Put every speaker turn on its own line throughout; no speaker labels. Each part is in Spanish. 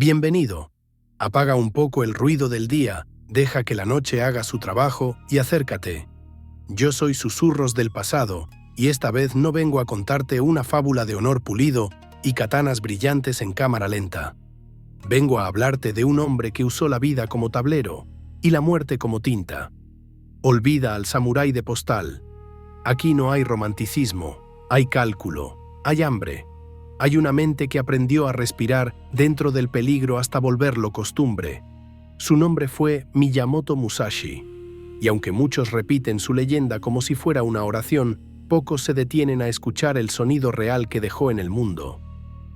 Bienvenido. Apaga un poco el ruido del día, deja que la noche haga su trabajo y acércate. Yo soy Susurros del Pasado, y esta vez no vengo a contarte una fábula de honor pulido y katanas brillantes en cámara lenta. Vengo a hablarte de un hombre que usó la vida como tablero y la muerte como tinta. Olvida al samurái de postal. Aquí no hay romanticismo, hay cálculo, hay hambre. Hay una mente que aprendió a respirar dentro del peligro hasta volverlo costumbre. Su nombre fue Miyamoto Musashi, y aunque muchos repiten su leyenda como si fuera una oración, pocos se detienen a escuchar el sonido real que dejó en el mundo.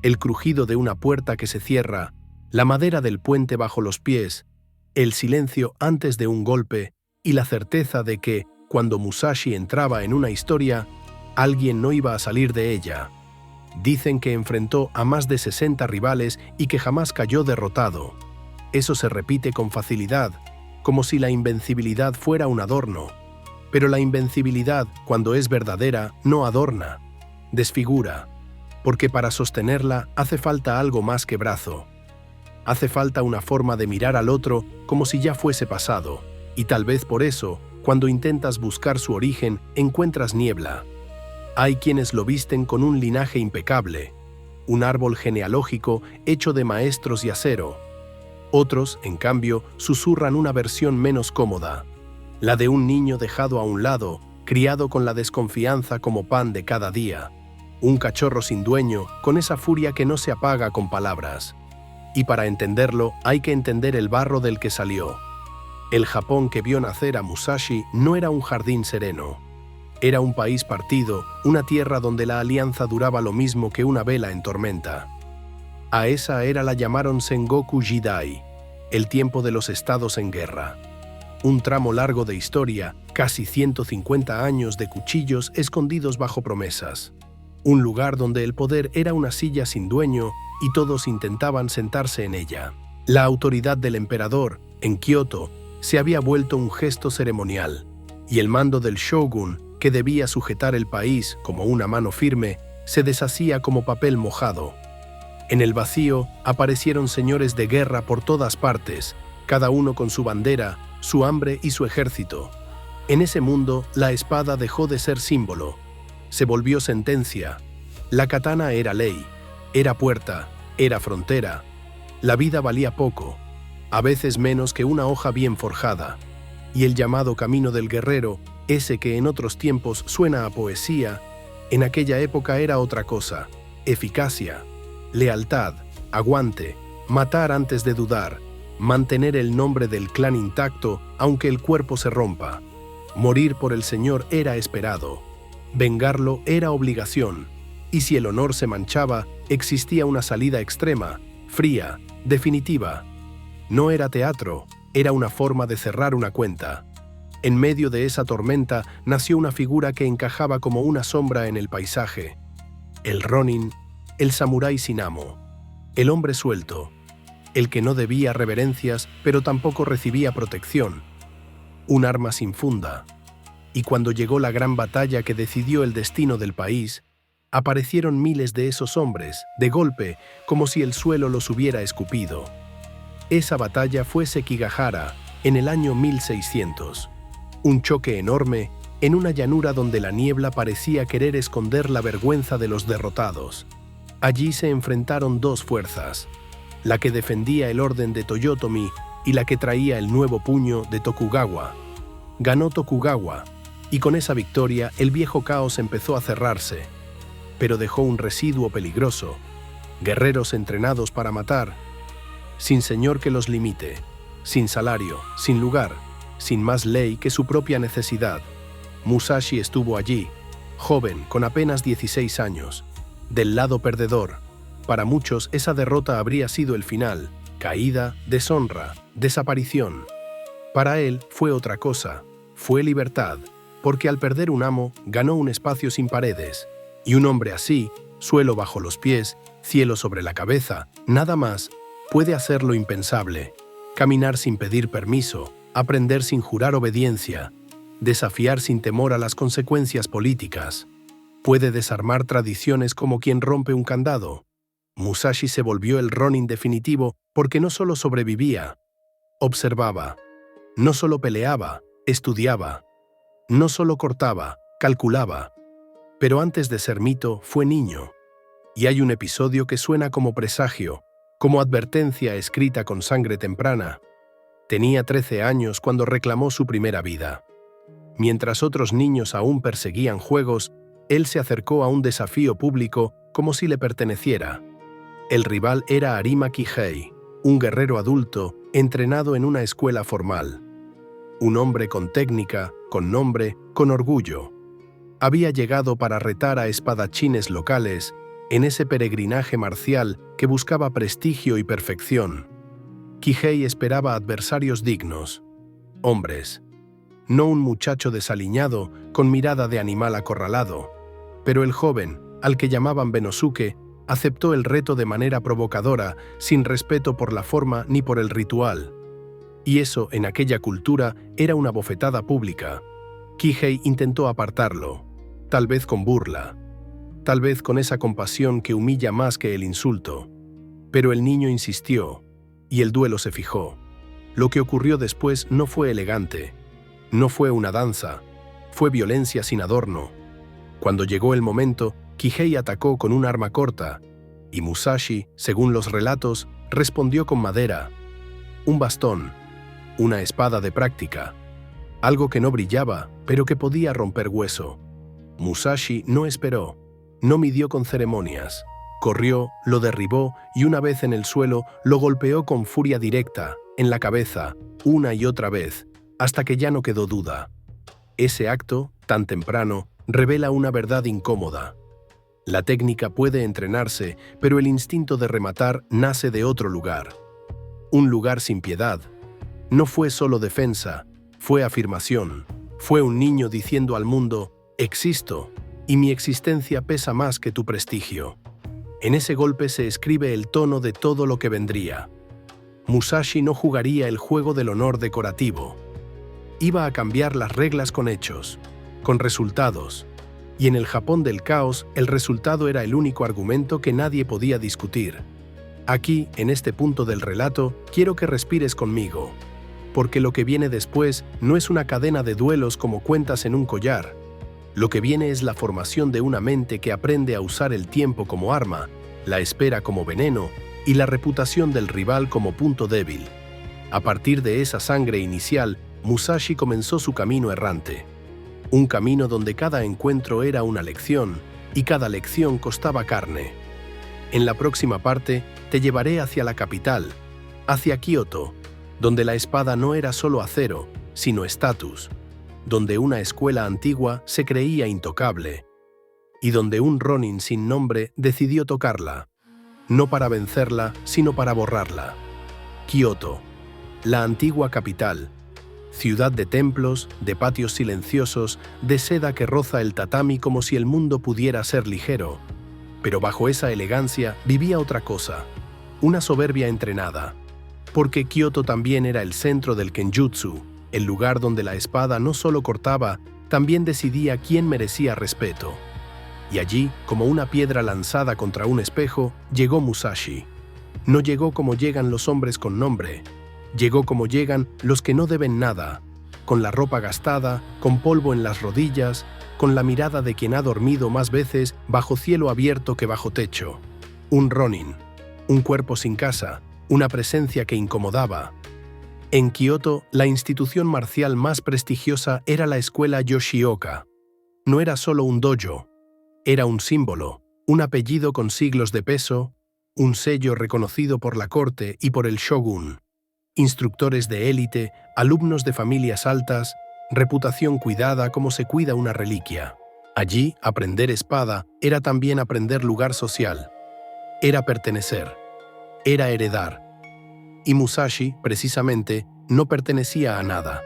El crujido de una puerta que se cierra, la madera del puente bajo los pies, el silencio antes de un golpe y la certeza de que, cuando Musashi entraba en una historia, alguien no iba a salir de ella. Dicen que enfrentó a más de 60 rivales y que jamás cayó derrotado. Eso se repite con facilidad, como si la invencibilidad fuera un adorno. Pero la invencibilidad, cuando es verdadera, no adorna, desfigura, porque para sostenerla hace falta algo más que brazo. Hace falta una forma de mirar al otro como si ya fuese pasado, y tal vez por eso, cuando intentas buscar su origen, encuentras niebla. Hay quienes lo visten con un linaje impecable, un árbol genealógico hecho de maestros y acero. Otros, en cambio, susurran una versión menos cómoda, la de un niño dejado a un lado, criado con la desconfianza como pan de cada día. Un cachorro sin dueño, con esa furia que no se apaga con palabras. Y para entenderlo, hay que entender el barro del que salió. El Japón que vio nacer a Musashi no era un jardín sereno. Era un país partido, una tierra donde la alianza duraba lo mismo que una vela en tormenta. A esa era la llamaron Sengoku Jidai, el tiempo de los estados en guerra. Un tramo largo de historia, casi 150 años de cuchillos escondidos bajo promesas. Un lugar donde el poder era una silla sin dueño y todos intentaban sentarse en ella. La autoridad del emperador, en Kioto, se había vuelto un gesto ceremonial, y el mando del shogun, que debía sujetar el país como una mano firme, se deshacía como papel mojado. En el vacío aparecieron señores de guerra por todas partes, cada uno con su bandera, su hambre y su ejército. En ese mundo, la espada dejó de ser símbolo, se volvió sentencia. La katana era ley, era puerta, era frontera. La vida valía poco, a veces menos que una hoja bien forjada, y el llamado camino del guerrero, ese que en otros tiempos suena a poesía, en aquella época era otra cosa: eficacia, lealtad, aguante, matar antes de dudar, mantener el nombre del clan intacto aunque el cuerpo se rompa. Morir por el Señor era esperado, vengarlo era obligación, y si el honor se manchaba, existía una salida extrema, fría, definitiva. No era teatro, era una forma de cerrar una cuenta. En medio de esa tormenta nació una figura que encajaba como una sombra en el paisaje. El Ronin, el samurái sin amo, el hombre suelto, el que no debía reverencias pero tampoco recibía protección, un arma sin funda. Y cuando llegó la gran batalla que decidió el destino del país, aparecieron miles de esos hombres, de golpe, como si el suelo los hubiera escupido. Esa batalla fue Sekigahara, en el año 1600. Un choque enorme en una llanura donde la niebla parecía querer esconder la vergüenza de los derrotados. Allí se enfrentaron dos fuerzas, la que defendía el orden de Toyotomi y la que traía el nuevo puño de Tokugawa. Ganó Tokugawa, y con esa victoria el viejo caos empezó a cerrarse, pero dejó un residuo peligroso: guerreros entrenados para matar, sin señor que los limite, sin salario, sin lugar, sin más ley que su propia necesidad. Musashi estuvo allí, joven, con apenas 16 años, del lado perdedor. Para muchos esa derrota habría sido el final, caída, deshonra, desaparición. Para él fue otra cosa, fue libertad, porque al perder un amo ganó un espacio sin paredes. Y un hombre así, suelo bajo los pies, cielo sobre la cabeza, nada más, puede hacer lo impensable: caminar sin pedir permiso, aprender sin jurar obediencia, desafiar sin temor a las consecuencias políticas. Puede desarmar tradiciones como quien rompe un candado. Musashi se volvió el Ronin definitivo porque no solo sobrevivía, observaba, no solo peleaba, estudiaba, no solo cortaba, calculaba, pero antes de ser mito fue niño. Y hay un episodio que suena como presagio, como advertencia escrita con sangre temprana. Tenía 13 años cuando reclamó su primera vida. Mientras otros niños aún perseguían juegos, él se acercó a un desafío público como si le perteneciera. El rival era Arima Kihei, un guerrero adulto entrenado en una escuela formal. Un hombre con técnica, con nombre, con orgullo. Había llegado para retar a espadachines locales en ese peregrinaje marcial que buscaba prestigio y perfección. Kihei esperaba adversarios dignos, hombres, no un muchacho desaliñado con mirada de animal acorralado, pero el joven, al que llamaban Benosuke, aceptó el reto de manera provocadora, sin respeto por la forma ni por el ritual. Y eso, en aquella cultura, era una bofetada pública. Kihei intentó apartarlo, tal vez con burla, tal vez con esa compasión que humilla más que el insulto. Pero el niño insistió, y el duelo se fijó. Lo que ocurrió después no fue elegante, no fue una danza, fue violencia sin adorno. Cuando llegó el momento, Kihei atacó con un arma corta, y Musashi, según los relatos, respondió con madera, un bastón, una espada de práctica, algo que no brillaba, pero que podía romper hueso. Musashi no esperó, no midió con ceremonias. Corrió, lo derribó y una vez en el suelo lo golpeó con furia directa, en la cabeza, una y otra vez, hasta que ya no quedó duda. Ese acto, tan temprano, revela una verdad incómoda. La técnica puede entrenarse, pero el instinto de rematar nace de otro lugar. Un lugar sin piedad. No fue solo defensa, fue afirmación. Fue un niño diciendo al mundo, existo, y mi existencia pesa más que tu prestigio. En ese golpe se escribe el tono de todo lo que vendría. Musashi no jugaría el juego del honor decorativo. Iba a cambiar las reglas con hechos, con resultados. Y en el Japón del caos, el resultado era el único argumento que nadie podía discutir. Aquí, en este punto del relato, quiero que respires conmigo, porque lo que viene después no es una cadena de duelos como cuentas en un collar. Lo que viene es la formación de una mente que aprende a usar el tiempo como arma, la espera como veneno y la reputación del rival como punto débil. A partir de esa sangre inicial, Musashi comenzó su camino errante. Un camino donde cada encuentro era una lección y cada lección costaba carne. En la próxima parte te llevaré hacia la capital, hacia Kioto, donde la espada no era solo acero, sino estatus, donde una escuela antigua se creía intocable, y donde un ronin sin nombre decidió tocarla, no para vencerla, sino para borrarla. Kioto, la antigua capital, ciudad de templos, de patios silenciosos, de seda que roza el tatami como si el mundo pudiera ser ligero. Pero bajo esa elegancia vivía otra cosa, una soberbia entrenada, porque Kioto también era el centro del kenjutsu, el lugar donde la espada no solo cortaba, también decidía quién merecía respeto. Y allí, como una piedra lanzada contra un espejo, llegó Musashi. No llegó como llegan los hombres con nombre, llegó como llegan los que no deben nada, con la ropa gastada, con polvo en las rodillas, con la mirada de quien ha dormido más veces bajo cielo abierto que bajo techo. Un ronin, un cuerpo sin casa, una presencia que incomodaba. En Kioto, la institución marcial más prestigiosa era la escuela Yoshioka. No era solo un dojo, era un símbolo, un apellido con siglos de peso, un sello reconocido por la corte y por el shogun. Instructores de élite, alumnos de familias altas, reputación cuidada como se cuida una reliquia. Allí, aprender espada era también aprender lugar social. Era pertenecer. Era heredar. Y Musashi, precisamente, no pertenecía a nada.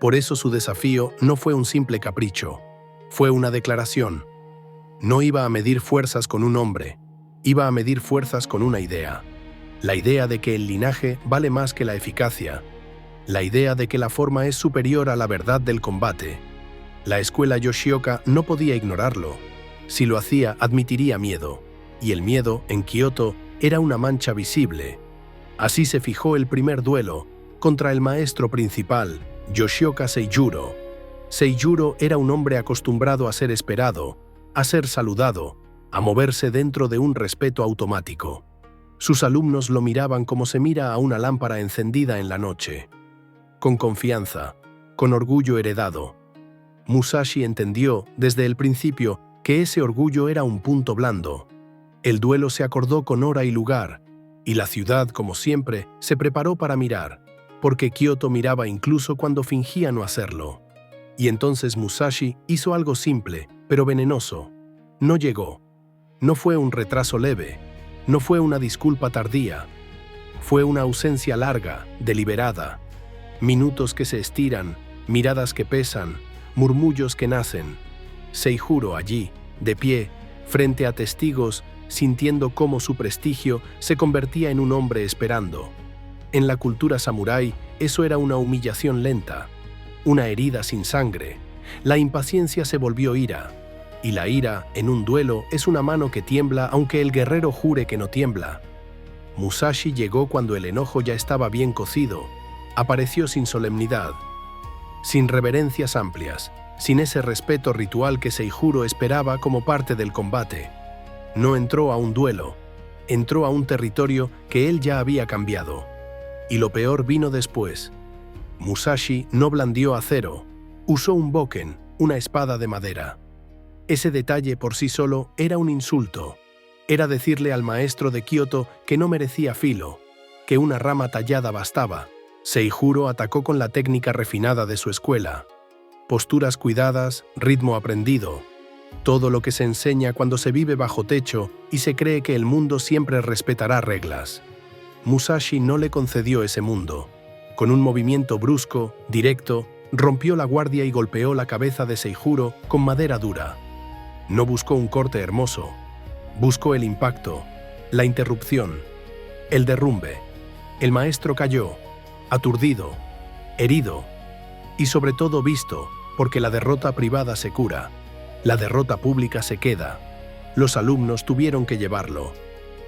Por eso su desafío no fue un simple capricho. Fue una declaración. No iba a medir fuerzas con un hombre. Iba a medir fuerzas con una idea. La idea de que el linaje vale más que la eficacia. La idea de que la forma es superior a la verdad del combate. La escuela Yoshioka no podía ignorarlo. Si lo hacía, admitiría miedo. Y el miedo, en Kioto, era una mancha visible. Así se fijó el primer duelo contra el maestro principal, Yoshioka Seijuro. Seijuro era un hombre acostumbrado a ser esperado, a ser saludado, a moverse dentro de un respeto automático. Sus alumnos lo miraban como se mira a una lámpara encendida en la noche. Con confianza, con orgullo heredado. Musashi entendió, desde el principio, que ese orgullo era un punto blando. El duelo se acordó con hora y lugar, y la ciudad, como siempre, se preparó para mirar, porque Kyoto miraba incluso cuando fingía no hacerlo. Y entonces Musashi hizo algo simple, pero venenoso. No llegó. No fue un retraso leve, no fue una disculpa tardía. Fue una ausencia larga, deliberada. Minutos que se estiran, miradas que pesan, murmullos que nacen. Seijuro allí, de pie, frente a testigos, sintiendo cómo su prestigio se convertía en un hombre esperando. En la cultura samurái, eso era una humillación lenta, una herida sin sangre. La impaciencia se volvió ira, y la ira, en un duelo, es una mano que tiembla aunque el guerrero jure que no tiembla. Musashi llegó cuando el enojo ya estaba bien cocido. Apareció sin solemnidad, sin reverencias amplias, sin ese respeto ritual que Seijuro esperaba como parte del combate. No entró a un duelo, entró a un territorio que él ya había cambiado. Y lo peor vino después. Musashi no blandió acero, usó un boken, una espada de madera. Ese detalle por sí solo era un insulto. Era decirle al maestro de Kyoto que no merecía filo, que una rama tallada bastaba. Seijuro atacó con la técnica refinada de su escuela. Posturas cuidadas, ritmo aprendido. Todo lo que se enseña cuando se vive bajo techo y se cree que el mundo siempre respetará reglas. Musashi no le concedió ese mundo. Con un movimiento brusco, directo, rompió la guardia y golpeó la cabeza de Seijuro con madera dura. No buscó un corte hermoso. Buscó el impacto, la interrupción, el derrumbe. El maestro cayó, aturdido, herido y sobre todo visto, porque la derrota privada se cura, la derrota pública se queda. Los alumnos tuvieron que llevarlo.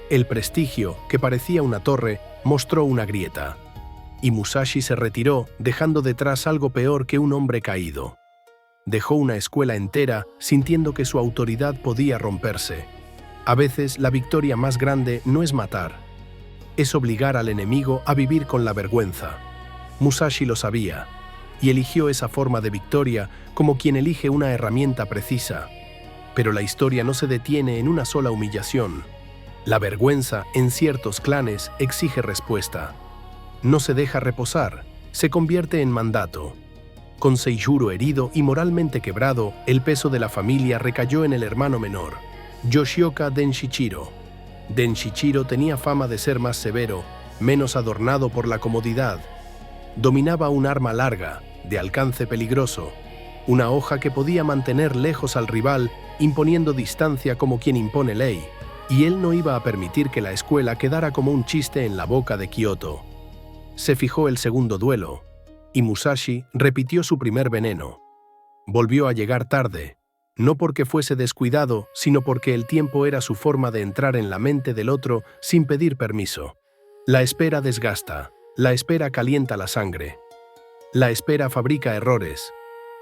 El prestigio, que parecía una torre, mostró una grieta. Y Musashi se retiró, dejando detrás algo peor que un hombre caído. Dejó una escuela entera, sintiendo que su autoridad podía romperse. A veces, la victoria más grande no es matar. Es obligar al enemigo a vivir con la vergüenza. Musashi lo sabía, y eligió esa forma de victoria como quien elige una herramienta precisa. Pero la historia no se detiene en una sola humillación. La vergüenza, en ciertos clanes, exige respuesta. No se deja reposar, se convierte en mandato. Con Seijuro herido y moralmente quebrado, el peso de la familia recayó en el hermano menor, Yoshioka Denshichiro. Denshichiro tenía fama de ser más severo, menos adornado por la comodidad. Dominaba un arma larga, de alcance peligroso, una hoja que podía mantener lejos al rival, imponiendo distancia como quien impone ley, y él no iba a permitir que la escuela quedara como un chiste en la boca de Kyoto. Se fijó el segundo duelo, y Musashi repitió su primer veneno. Volvió a llegar tarde, no porque fuese descuidado, sino porque el tiempo era su forma de entrar en la mente del otro sin pedir permiso. La espera desgasta, la espera calienta la sangre. La espera fabrica errores.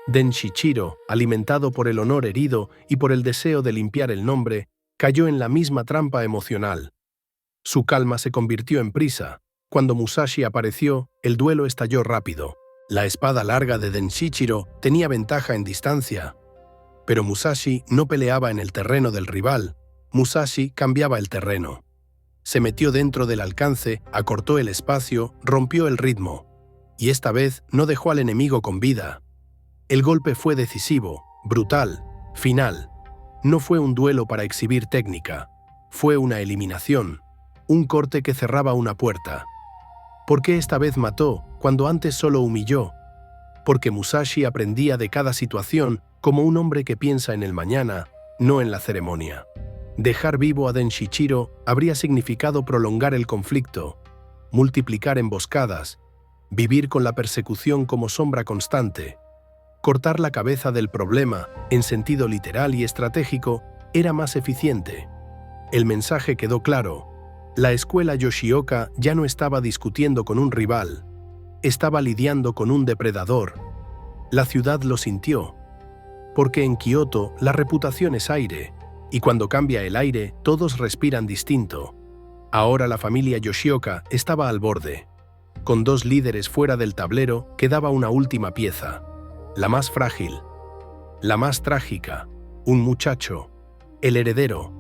Denshichiro, alimentado por el honor herido y por el deseo de limpiar el nombre, cayó en la misma trampa emocional. Su calma se convirtió en prisa. Cuando Musashi apareció, el duelo estalló rápido. La espada larga de Denshichiro tenía ventaja en distancia. Pero Musashi no peleaba en el terreno del rival. Musashi cambiaba el terreno. Se metió dentro del alcance, acortó el espacio, rompió el ritmo. Y esta vez no dejó al enemigo con vida. El golpe fue decisivo, brutal, final. No fue un duelo para exhibir técnica. Fue una eliminación, un corte que cerraba una puerta. ¿Por qué esta vez mató, cuando antes solo humilló? Porque Musashi aprendía de cada situación como un hombre que piensa en el mañana, no en la ceremonia. Dejar vivo a Denshichiro habría significado prolongar el conflicto, multiplicar emboscadas, vivir con la persecución como sombra constante. Cortar la cabeza del problema, en sentido literal y estratégico, era más eficiente. El mensaje quedó claro. La escuela Yoshioka ya no estaba discutiendo con un rival, estaba lidiando con un depredador. La ciudad lo sintió, porque en Kioto la reputación es aire, y cuando cambia el aire, todos respiran distinto. Ahora la familia Yoshioka estaba al borde. Con 2 líderes fuera del tablero, quedaba una última pieza, la más frágil, la más trágica, un muchacho, el heredero.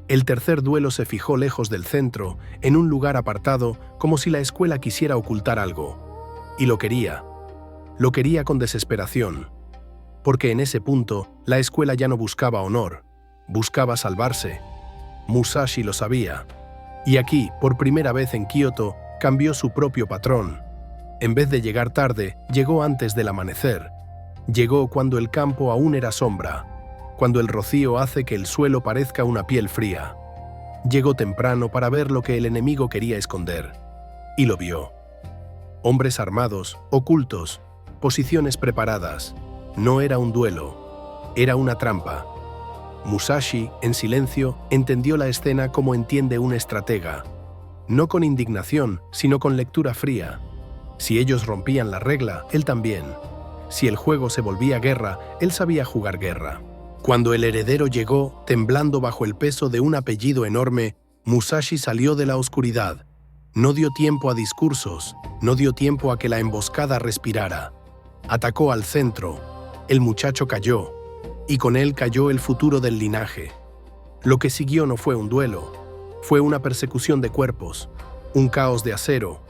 El tercer duelo se fijó lejos del centro, en un lugar apartado, como si la escuela quisiera ocultar algo. Y lo quería con desesperación, porque en ese punto la escuela ya no buscaba honor, buscaba salvarse. Musashi lo sabía. Y aquí, por primera vez en Kioto, cambió su propio patrón. En vez de llegar tarde, llegó antes del amanecer. Llegó cuando el campo aún era sombra, cuando el rocío hace que el suelo parezca una piel fría. Llegó temprano para ver lo que el enemigo quería esconder. Y lo vio. Hombres armados, ocultos, posiciones preparadas. No era un duelo, era una trampa. Musashi, en silencio, entendió la escena como entiende un estratega. No con indignación, sino con lectura fría. Si ellos rompían la regla, él también. Si el juego se volvía guerra, él sabía jugar guerra. Cuando el heredero llegó, temblando bajo el peso de un apellido enorme, Musashi salió de la oscuridad. No dio tiempo a discursos, no dio tiempo a que la emboscada respirara. Atacó al centro. El muchacho cayó, y con él cayó el futuro del linaje. Lo que siguió no fue un duelo, fue una persecución de cuerpos, un caos de acero.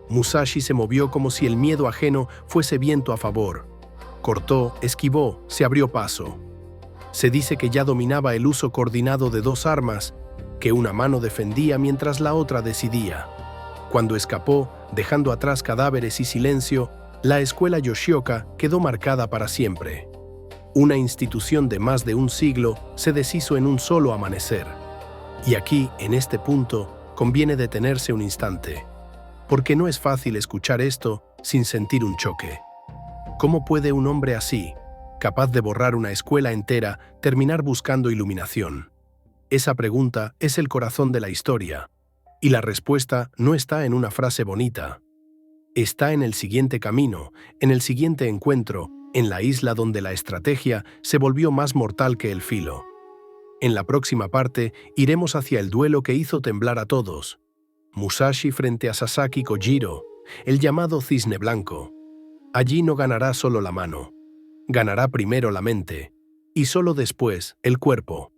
Musashi se movió como si el miedo ajeno fuese viento a favor. Cortó, esquivó, se abrió paso. Se dice que ya dominaba el uso coordinado de 2 armas, que una mano defendía mientras la otra decidía. Cuando escapó, dejando atrás cadáveres y silencio, la escuela Yoshioka quedó marcada para siempre. Una institución de más de un siglo se deshizo en un solo amanecer. Y aquí, en este punto, conviene detenerse un instante, porque no es fácil escuchar esto sin sentir un choque. ¿Cómo puede un hombre así, capaz de borrar una escuela entera, terminar buscando iluminación? Esa pregunta es el corazón de la historia, y la respuesta no está en una frase bonita. Está en el siguiente camino, en el siguiente encuentro, en la isla donde la estrategia se volvió más mortal que el filo. En la próxima parte iremos hacia el duelo que hizo temblar a todos. Musashi frente a Sasaki Kojiro, el llamado Cisne Blanco. Allí no ganará solo la mano. Ganará primero la mente, y solo después el cuerpo.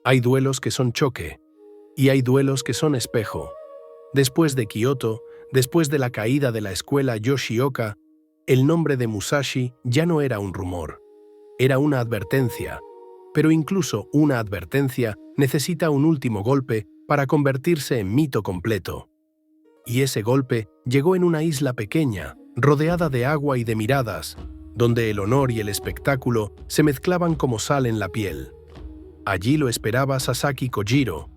Hay duelos que son choque, y hay duelos que son espejo. Después de Kioto, después de la caída de la escuela Yoshioka, el nombre de Musashi ya no era un rumor. Era una advertencia. Pero incluso una advertencia necesita un último golpe para convertirse en mito completo. Y ese golpe llegó en una isla pequeña, rodeada de agua y de miradas, donde el honor y el espectáculo se mezclaban como sal en la piel. Allí lo esperaba Sasaki Kojiro.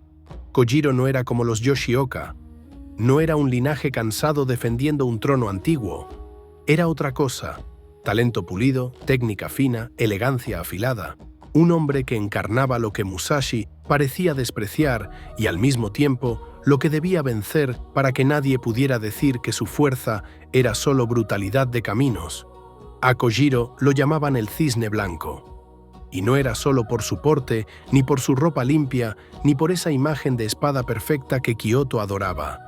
Kojiro no era como los Yoshioka. No era un linaje cansado defendiendo un trono antiguo. Era otra cosa: talento pulido, técnica fina, elegancia afilada. Un hombre que encarnaba lo que Musashi parecía despreciar y al mismo tiempo lo que debía vencer para que nadie pudiera decir que su fuerza era solo brutalidad de caminos. A Kojiro lo llamaban el Cisne Blanco. Y no era solo por su porte, ni por su ropa limpia, ni por esa imagen de espada perfecta que Kioto adoraba.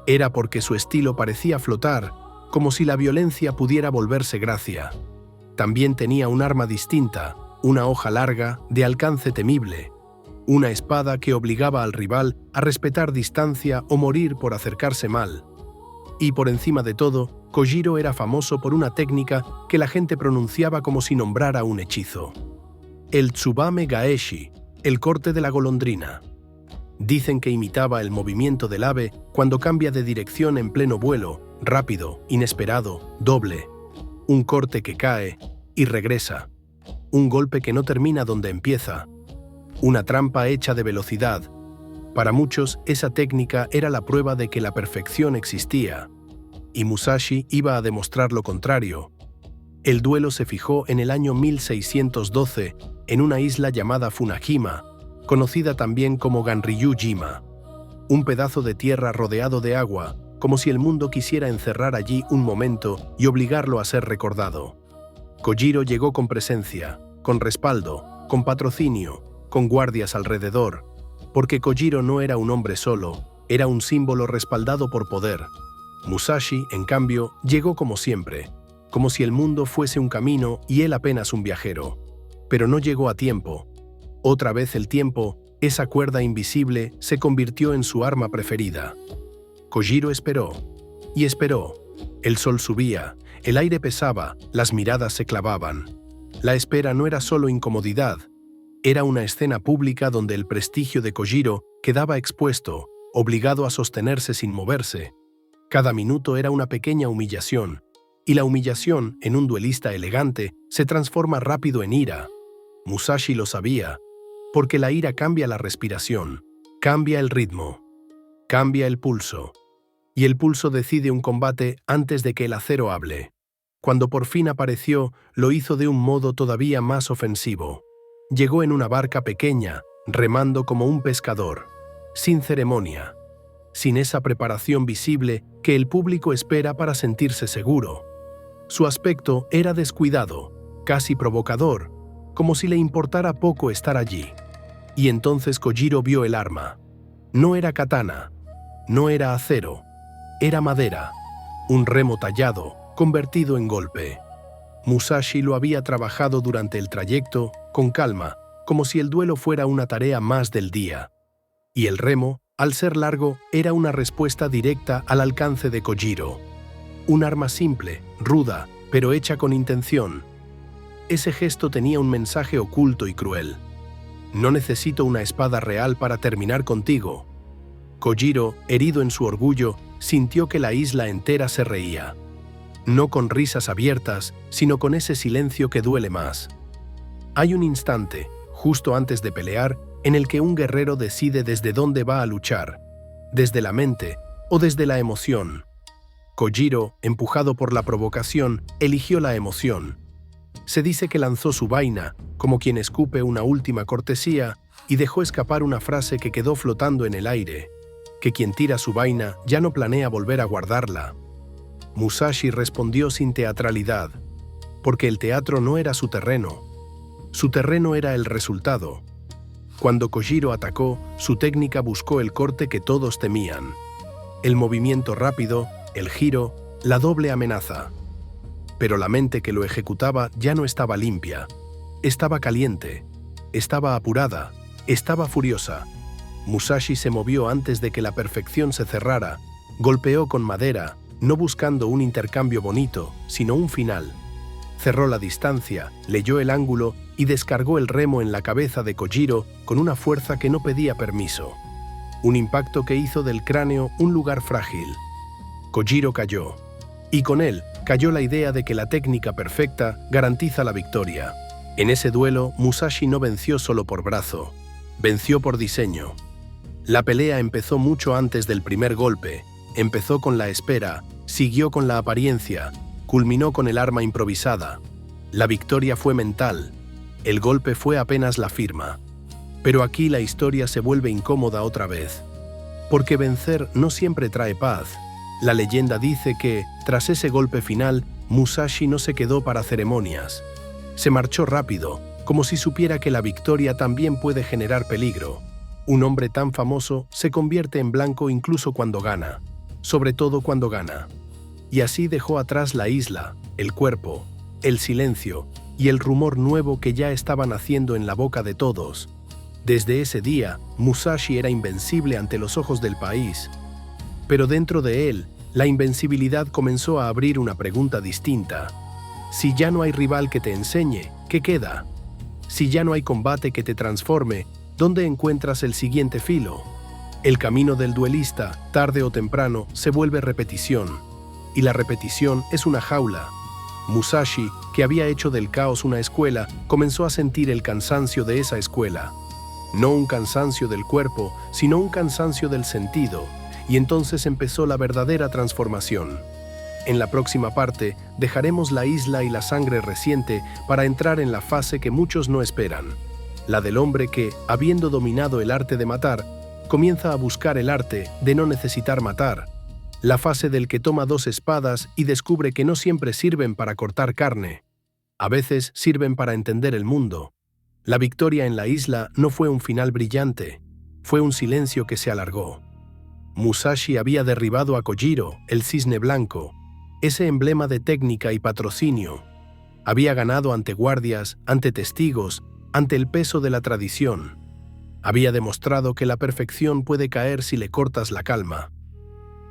Era porque su estilo parecía flotar, como si la violencia pudiera volverse gracia. También tenía un arma distinta, una hoja larga, de alcance temible, una espada que obligaba al rival a respetar distancia o morir por acercarse mal. Y por encima de todo, Kojiro era famoso por una técnica que la gente pronunciaba como si nombrara un hechizo. El Tsubame Gaeshi, el corte de la golondrina. Dicen que imitaba el movimiento del ave cuando cambia de dirección en pleno vuelo, rápido, inesperado, doble. Un corte que cae y regresa. Un golpe que no termina donde empieza. Una trampa hecha de velocidad. Para muchos, esa técnica era la prueba de que la perfección existía. Y Musashi iba a demostrar lo contrario. El duelo se fijó en el año 1612 en una isla llamada Funajima, conocida también como Ganryu-jima. un pedazo de tierra rodeado de agua, como si el mundo quisiera encerrar allí un momento y obligarlo a ser recordado. Kojiro llegó con presencia, con respaldo, con patrocinio, con guardias alrededor, porque Kojiro no era un hombre solo, era un símbolo respaldado por poder. Musashi, en cambio, llegó como siempre, como si el mundo fuese un camino y él apenas un viajero. Pero no llegó a tiempo. Otra vez el tiempo, esa cuerda invisible, se convirtió en su arma preferida. Kojiro esperó, y esperó. El sol subía, el aire pesaba, las miradas se clavaban. La espera no era solo incomodidad, era una escena pública donde el prestigio de Kojiro quedaba expuesto, obligado a sostenerse sin moverse. Cada minuto era una pequeña humillación, y la humillación, en un duelista elegante, se transforma rápido en ira. Musashi lo sabía, porque la ira cambia la respiración, cambia el ritmo, cambia el pulso, y el pulso decide un combate antes de que el acero hable. Cuando por fin apareció, lo hizo de un modo todavía más ofensivo. Llegó en una barca pequeña, remando como un pescador, sin ceremonia, sin esa preparación visible que el público espera para sentirse seguro. Su aspecto era descuidado, casi provocador, como si le importara poco estar allí. Y entonces Kojiro vio el arma. No era katana, no era acero, era madera, un remo tallado, convertido en golpe. Musashi lo había trabajado durante el trayecto, con calma, como si el duelo fuera una tarea más del día. Y el remo, al ser largo, era una respuesta directa al alcance de Kojiro. Un arma simple, ruda, pero hecha con intención. Ese gesto tenía un mensaje oculto y cruel. No necesito una espada real para terminar contigo. Kojiro, herido en su orgullo, sintió que la isla entera se reía. No con risas abiertas, sino con ese silencio que duele más. Hay un instante, justo antes de pelear, en el que un guerrero decide desde dónde va a luchar, desde la mente o desde la emoción. Kojiro, empujado por la provocación, eligió la emoción. Se dice que lanzó su vaina, como quien escupe una última cortesía, y dejó escapar una frase que quedó flotando en el aire, que quien tira su vaina ya no planea volver a guardarla. Musashi respondió sin teatralidad, porque el teatro no era su terreno era el resultado. Cuando Kojiro atacó, su técnica buscó el corte que todos temían. El movimiento rápido, el giro, la doble amenaza. Pero la mente que lo ejecutaba ya no estaba limpia. Estaba caliente, estaba apurada, estaba furiosa. Musashi se movió antes de que la perfección se cerrara, golpeó con madera, no buscando un intercambio bonito, sino un final. Cerró la distancia, leyó el ángulo y descargó el remo en la cabeza de Kojiro con una fuerza que no pedía permiso. Un impacto que hizo del cráneo un lugar frágil. Kojiro cayó. Y con él cayó la idea de que la técnica perfecta garantiza la victoria. En ese duelo, Musashi no venció solo por brazo, venció por diseño. La pelea empezó mucho antes del primer golpe, empezó con la espera, siguió con la apariencia, culminó con el arma improvisada. La victoria fue mental, el golpe fue apenas la firma. Pero aquí la historia se vuelve incómoda otra vez. Porque vencer no siempre trae paz. La leyenda dice que, tras ese golpe final, Musashi no se quedó para ceremonias. Se marchó rápido, como si supiera que la victoria también puede generar peligro. Un hombre tan famoso se convierte en blanco incluso cuando gana, sobre todo cuando gana. Y así dejó atrás la isla, el cuerpo, el silencio y el rumor nuevo que ya estaba naciendo en la boca de todos. Desde ese día, Musashi era invencible ante los ojos del país. Pero dentro de él, la invencibilidad comenzó a abrir una pregunta distinta. Si ya no hay rival que te enseñe, ¿qué queda? Si ya no hay combate que te transforme, ¿dónde encuentras el siguiente filo? El camino del duelista, tarde o temprano, se vuelve repetición. Y la repetición es una jaula. Musashi, que había hecho del caos una escuela, comenzó a sentir el cansancio de esa escuela. No un cansancio del cuerpo, sino un cansancio del sentido. Y entonces empezó la verdadera transformación. En la próxima parte, dejaremos la isla y la sangre reciente para entrar en la fase que muchos no esperan. La del hombre que, habiendo dominado el arte de matar, comienza a buscar el arte de no necesitar matar, la fase del que toma 2 espadas y descubre que no siempre sirven para cortar carne. A veces sirven para entender el mundo. La victoria en la isla no fue un final brillante, fue un silencio que se alargó. Musashi había derribado a Kojiro, el cisne blanco, ese emblema de técnica y patrocinio. Había ganado ante guardias, ante testigos, ante el peso de la tradición. Había demostrado que la perfección puede caer si le cortas la calma.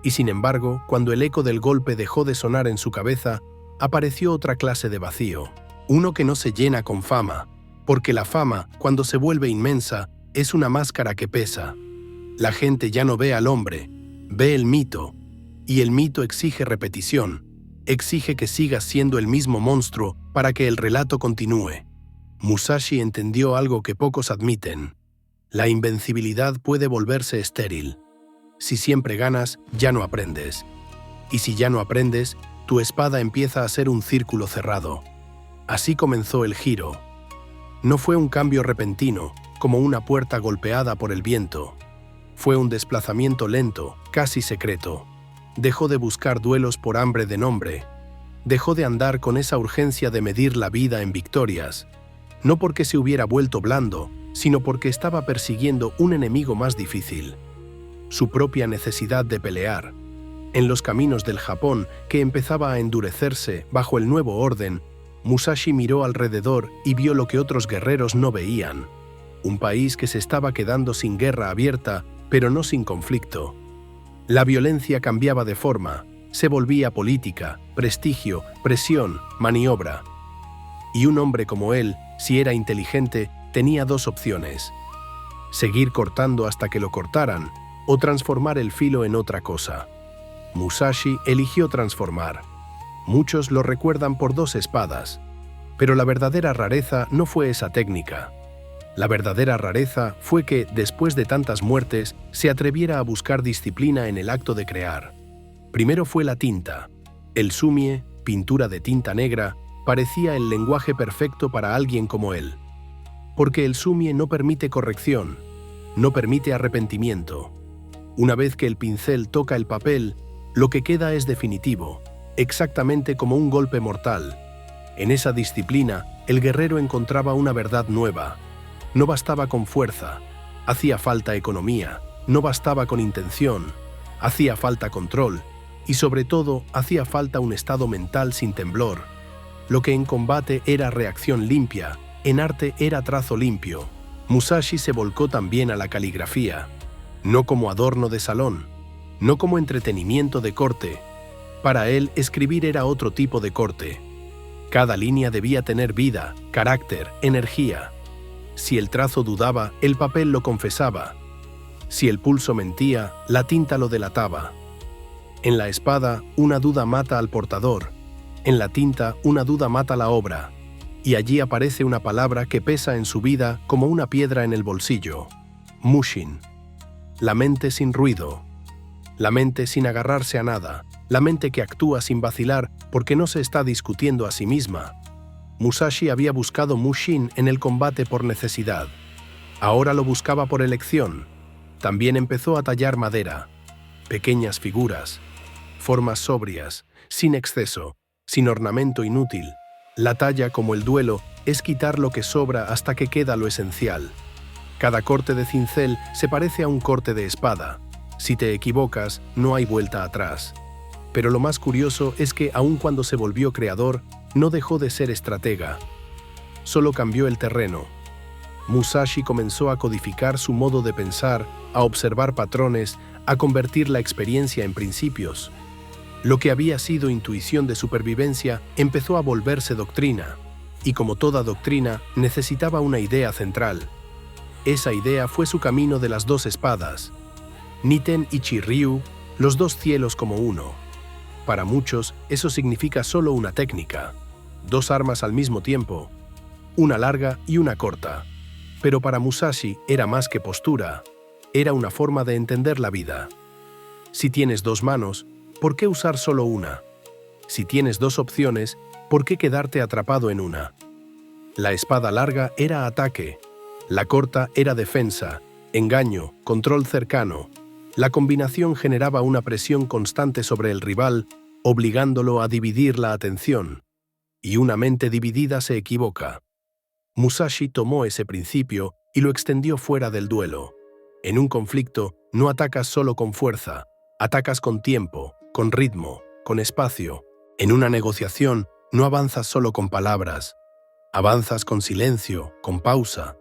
Y sin embargo, cuando el eco del golpe dejó de sonar en su cabeza, apareció otra clase de vacío, uno que no se llena con fama, porque la fama, cuando se vuelve inmensa, es una máscara que pesa. La gente ya no ve al hombre, ve el mito, y el mito exige repetición, exige que sigas siendo el mismo monstruo para que el relato continúe. Musashi entendió algo que pocos admiten. La invencibilidad puede volverse estéril. Si siempre ganas, ya no aprendes. Y si ya no aprendes, tu espada empieza a ser un círculo cerrado. Así comenzó el giro. No fue un cambio repentino, como una puerta golpeada por el viento. Fue un desplazamiento lento, casi secreto. Dejó de buscar duelos por hambre de nombre. Dejó de andar con esa urgencia de medir la vida en victorias. No porque se hubiera vuelto blando, sino porque estaba persiguiendo un enemigo más difícil. Su propia necesidad de pelear. En los caminos del Japón, que empezaba a endurecerse bajo el nuevo orden, Musashi miró alrededor y vio lo que otros guerreros no veían. Un país que se estaba quedando sin guerra abierta, pero no sin conflicto. La violencia cambiaba de forma, se volvía política, prestigio, presión, maniobra. Y un hombre como él, si era inteligente, tenía 2 opciones: seguir cortando hasta que lo cortaran, o transformar el filo en otra cosa. Musashi eligió transformar. Muchos lo recuerdan por 2 espadas, pero la verdadera rareza no fue esa técnica. La verdadera rareza fue que, después de tantas muertes, se atreviera a buscar disciplina en el acto de crear. Primero fue la tinta. El sumie, pintura de tinta negra, parecía el lenguaje perfecto para alguien como él. Porque el sumie no permite corrección, no permite arrepentimiento. Una vez que el pincel toca el papel, lo que queda es definitivo, exactamente como un golpe mortal. En esa disciplina, el guerrero encontraba una verdad nueva. No bastaba con fuerza, hacía falta economía, no bastaba con intención, hacía falta control, y sobre todo hacía falta un estado mental sin temblor. Lo que en combate era reacción limpia, en arte era trazo limpio. Musashi se volcó también a la caligrafía, no como adorno de salón, no como entretenimiento de corte. Para él, escribir era otro tipo de corte. Cada línea debía tener vida, carácter, energía. Si el trazo dudaba, el papel lo confesaba. Si el pulso mentía, la tinta lo delataba. En la espada, una duda mata al portador. En la tinta, una duda mata la obra. Y allí aparece una palabra que pesa en su vida como una piedra en el bolsillo. Mushin. La mente sin ruido. La mente sin agarrarse a nada. La mente que actúa sin vacilar porque no se está discutiendo a sí misma. Musashi había buscado Mushin en el combate por necesidad. Ahora lo buscaba por elección. También empezó a tallar madera. Pequeñas figuras. Formas sobrias, sin exceso, sin ornamento inútil. La talla, como el duelo, es quitar lo que sobra hasta que queda lo esencial. Cada corte de cincel se parece a un corte de espada. Si te equivocas, no hay vuelta atrás. Pero lo más curioso es que, aun cuando se volvió creador, no dejó de ser estratega. Solo cambió el terreno. Musashi comenzó a codificar su modo de pensar, a observar patrones, a convertir la experiencia en principios. Lo que había sido intuición de supervivencia empezó a volverse doctrina, y como toda doctrina, necesitaba una idea central. Esa idea fue su camino de las 2 espadas. Niten y Chiryu, los 2 cielos como uno. Para muchos, eso significa solo una técnica. 2 armas al mismo tiempo, una larga y una corta. Pero para Musashi era más que postura, era una forma de entender la vida. Si tienes 2 manos, ¿por qué usar solo una? Si tienes 2 opciones, ¿por qué quedarte atrapado en una? La espada larga era ataque, la corta era defensa, Engaño, control cercano. La combinación generaba una presión constante sobre el rival, obligándolo a dividir la atención. Y una mente dividida se equivoca. Musashi tomó ese principio y lo extendió fuera del duelo. En un conflicto, no atacas solo con fuerza, atacas con tiempo, con ritmo, con espacio. En una negociación, no avanzas solo con palabras, avanzas con silencio, con pausa,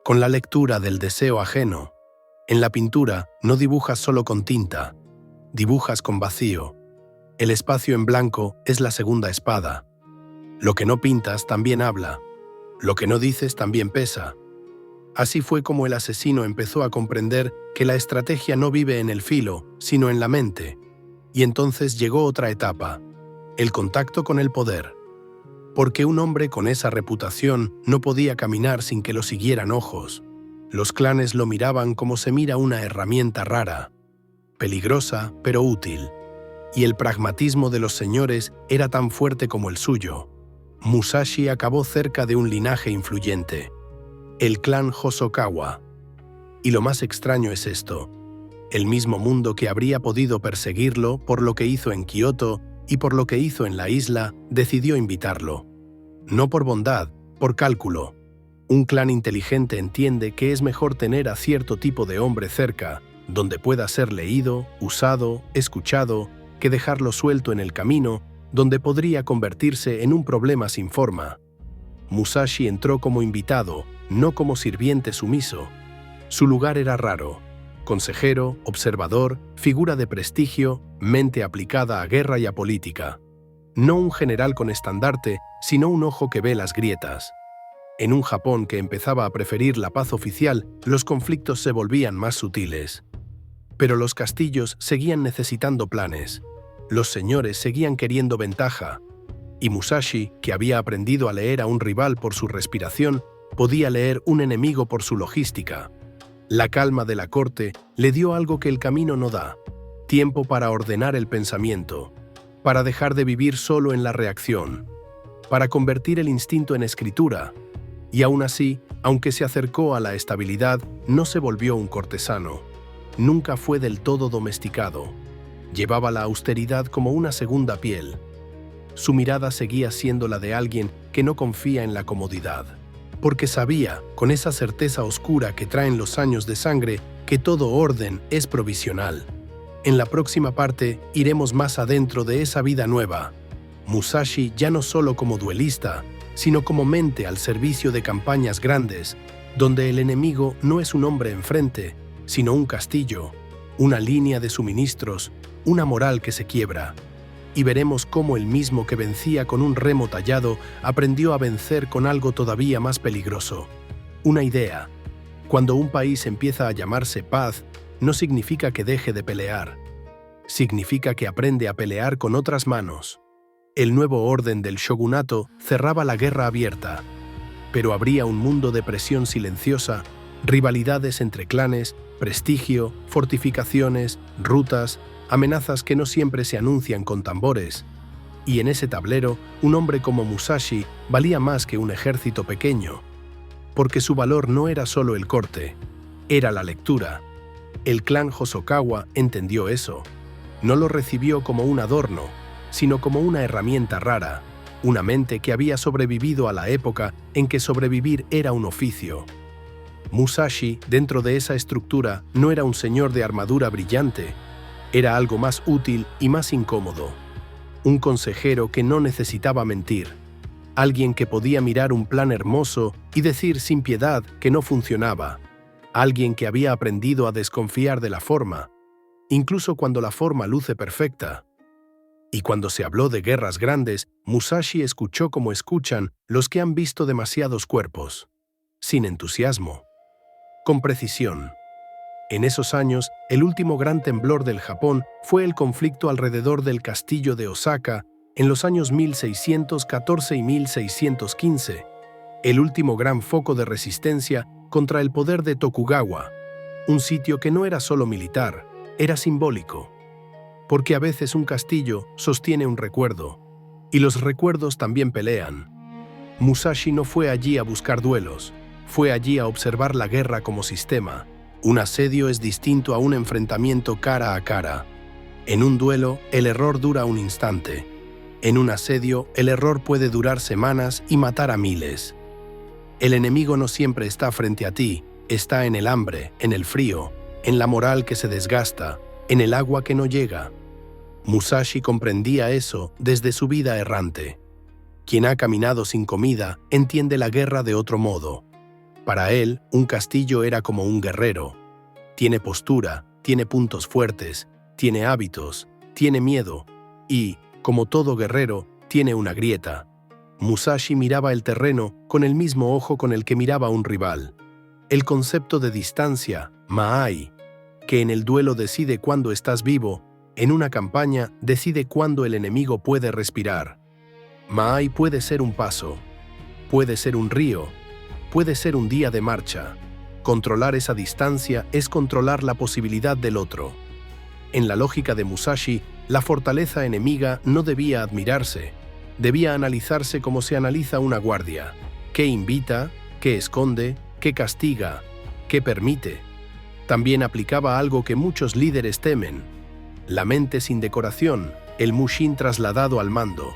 con la lectura del deseo ajeno. En la pintura, no dibujas solo con tinta, dibujas con vacío. El espacio en blanco es la segunda espada. Lo que no pintas también habla, lo que no dices también pesa. Así fue como el asesino empezó a comprender que la estrategia no vive en el filo, sino en la mente. Y entonces llegó otra etapa, el contacto con el poder. Porque un hombre con esa reputación no podía caminar sin que lo siguieran ojos. Los clanes lo miraban como se mira una herramienta rara, peligrosa pero útil. Y el pragmatismo de los señores era tan fuerte como el suyo. Musashi acabó cerca de un linaje influyente, el clan Hosokawa. Y lo más extraño es esto: el mismo mundo que habría podido perseguirlo por lo que hizo en Kioto y por lo que hizo en la isla, decidió invitarlo. No por bondad, por cálculo. Un clan inteligente entiende que es mejor tener a cierto tipo de hombre cerca, donde pueda ser leído, usado, escuchado, que dejarlo suelto en el camino, donde podría convertirse en un problema sin forma. Musashi entró como invitado, no como sirviente sumiso. Su lugar era raro: consejero, observador, figura de prestigio, mente aplicada a guerra y a política. No un general con estandarte, sino un ojo que ve las grietas. En un Japón que empezaba a preferir la paz oficial, los conflictos se volvían más sutiles. Pero los castillos seguían necesitando planes. Los señores seguían queriendo ventaja. Y Musashi, que había aprendido a leer a un rival por su respiración, podía leer un enemigo por su logística. La calma de la corte le dio algo que el camino no da: tiempo para ordenar el pensamiento, para dejar de vivir solo en la reacción, para convertir el instinto en escritura. Y aún así, aunque se acercó a la estabilidad, no se volvió un cortesano. Nunca fue del todo domesticado. Llevaba la austeridad como una segunda piel. Su mirada seguía siendo la de alguien que no confía en la comodidad, porque sabía, con esa certeza oscura que traen los años de sangre, que todo orden es provisional. En la próxima parte iremos más adentro de esa vida nueva. Musashi ya no solo como duelista, sino como mente al servicio de campañas grandes, donde el enemigo no es un hombre enfrente, sino un castillo, una línea de suministros, una moral que se quiebra. Y veremos cómo el mismo que vencía con un remo tallado aprendió a vencer con algo todavía más peligroso: una idea. Cuando un país empieza a llamarse paz, no significa que deje de pelear. Significa que aprende a pelear con otras manos. El nuevo orden del shogunato cerraba la guerra abierta, pero abría un mundo de presión silenciosa, rivalidades entre clanes, prestigio, fortificaciones, rutas, amenazas que no siempre se anuncian con tambores. Y en ese tablero, un hombre como Musashi valía más que un ejército pequeño, porque su valor no era solo el corte, era la lectura. El clan Hosokawa entendió eso. No lo recibió como un adorno, sino como una herramienta rara, una mente que había sobrevivido a la época en que sobrevivir era un oficio. Musashi, dentro de esa estructura, no era un señor de armadura brillante, era algo más útil y más incómodo. Un consejero que no necesitaba mentir, alguien que podía mirar un plan hermoso y decir sin piedad que no funcionaba, alguien que había aprendido a desconfiar de la forma, incluso cuando la forma luce perfecta. Y cuando se habló de guerras grandes, Musashi escuchó como escuchan los que han visto demasiados cuerpos, sin entusiasmo, con precisión. En esos años, el último gran temblor del Japón fue el conflicto alrededor del castillo de Osaka en los años 1614 y 1615, el último gran foco de resistencia contra el poder de Tokugawa, un sitio que no era solo militar, era simbólico. Porque a veces un castillo sostiene un recuerdo, y los recuerdos también pelean. Musashi no fue allí a buscar duelos, fue allí a observar la guerra como sistema, Un asedio es distinto a un enfrentamiento cara a cara. En un duelo, el error dura un instante. En un asedio, el error puede durar semanas y matar a miles. El enemigo no siempre está frente a ti, está en el hambre, en el frío, en la moral que se desgasta, en el agua que no llega. Musashi comprendía eso desde su vida errante. Quien ha caminado sin comida entiende la guerra de otro modo. Para él, un castillo era como un guerrero. Tiene postura, tiene puntos fuertes, tiene hábitos, tiene miedo y, como todo guerrero, tiene una grieta. Musashi miraba el terreno con el mismo ojo con el que miraba a un rival. El concepto de distancia, Maai, que en el duelo decide cuándo estás vivo, en una campaña decide cuándo el enemigo puede respirar. Maai puede ser un paso, puede ser un río, puede ser un día de marcha. Controlar esa distancia es controlar la posibilidad del otro. En la lógica de Musashi, la fortaleza enemiga no debía admirarse, debía analizarse como se analiza una guardia. ¿Qué invita? ¿Qué esconde? ¿Qué castiga? ¿Qué permite? También aplicaba algo que muchos líderes temen: la mente sin decoración, el mushin trasladado al mando.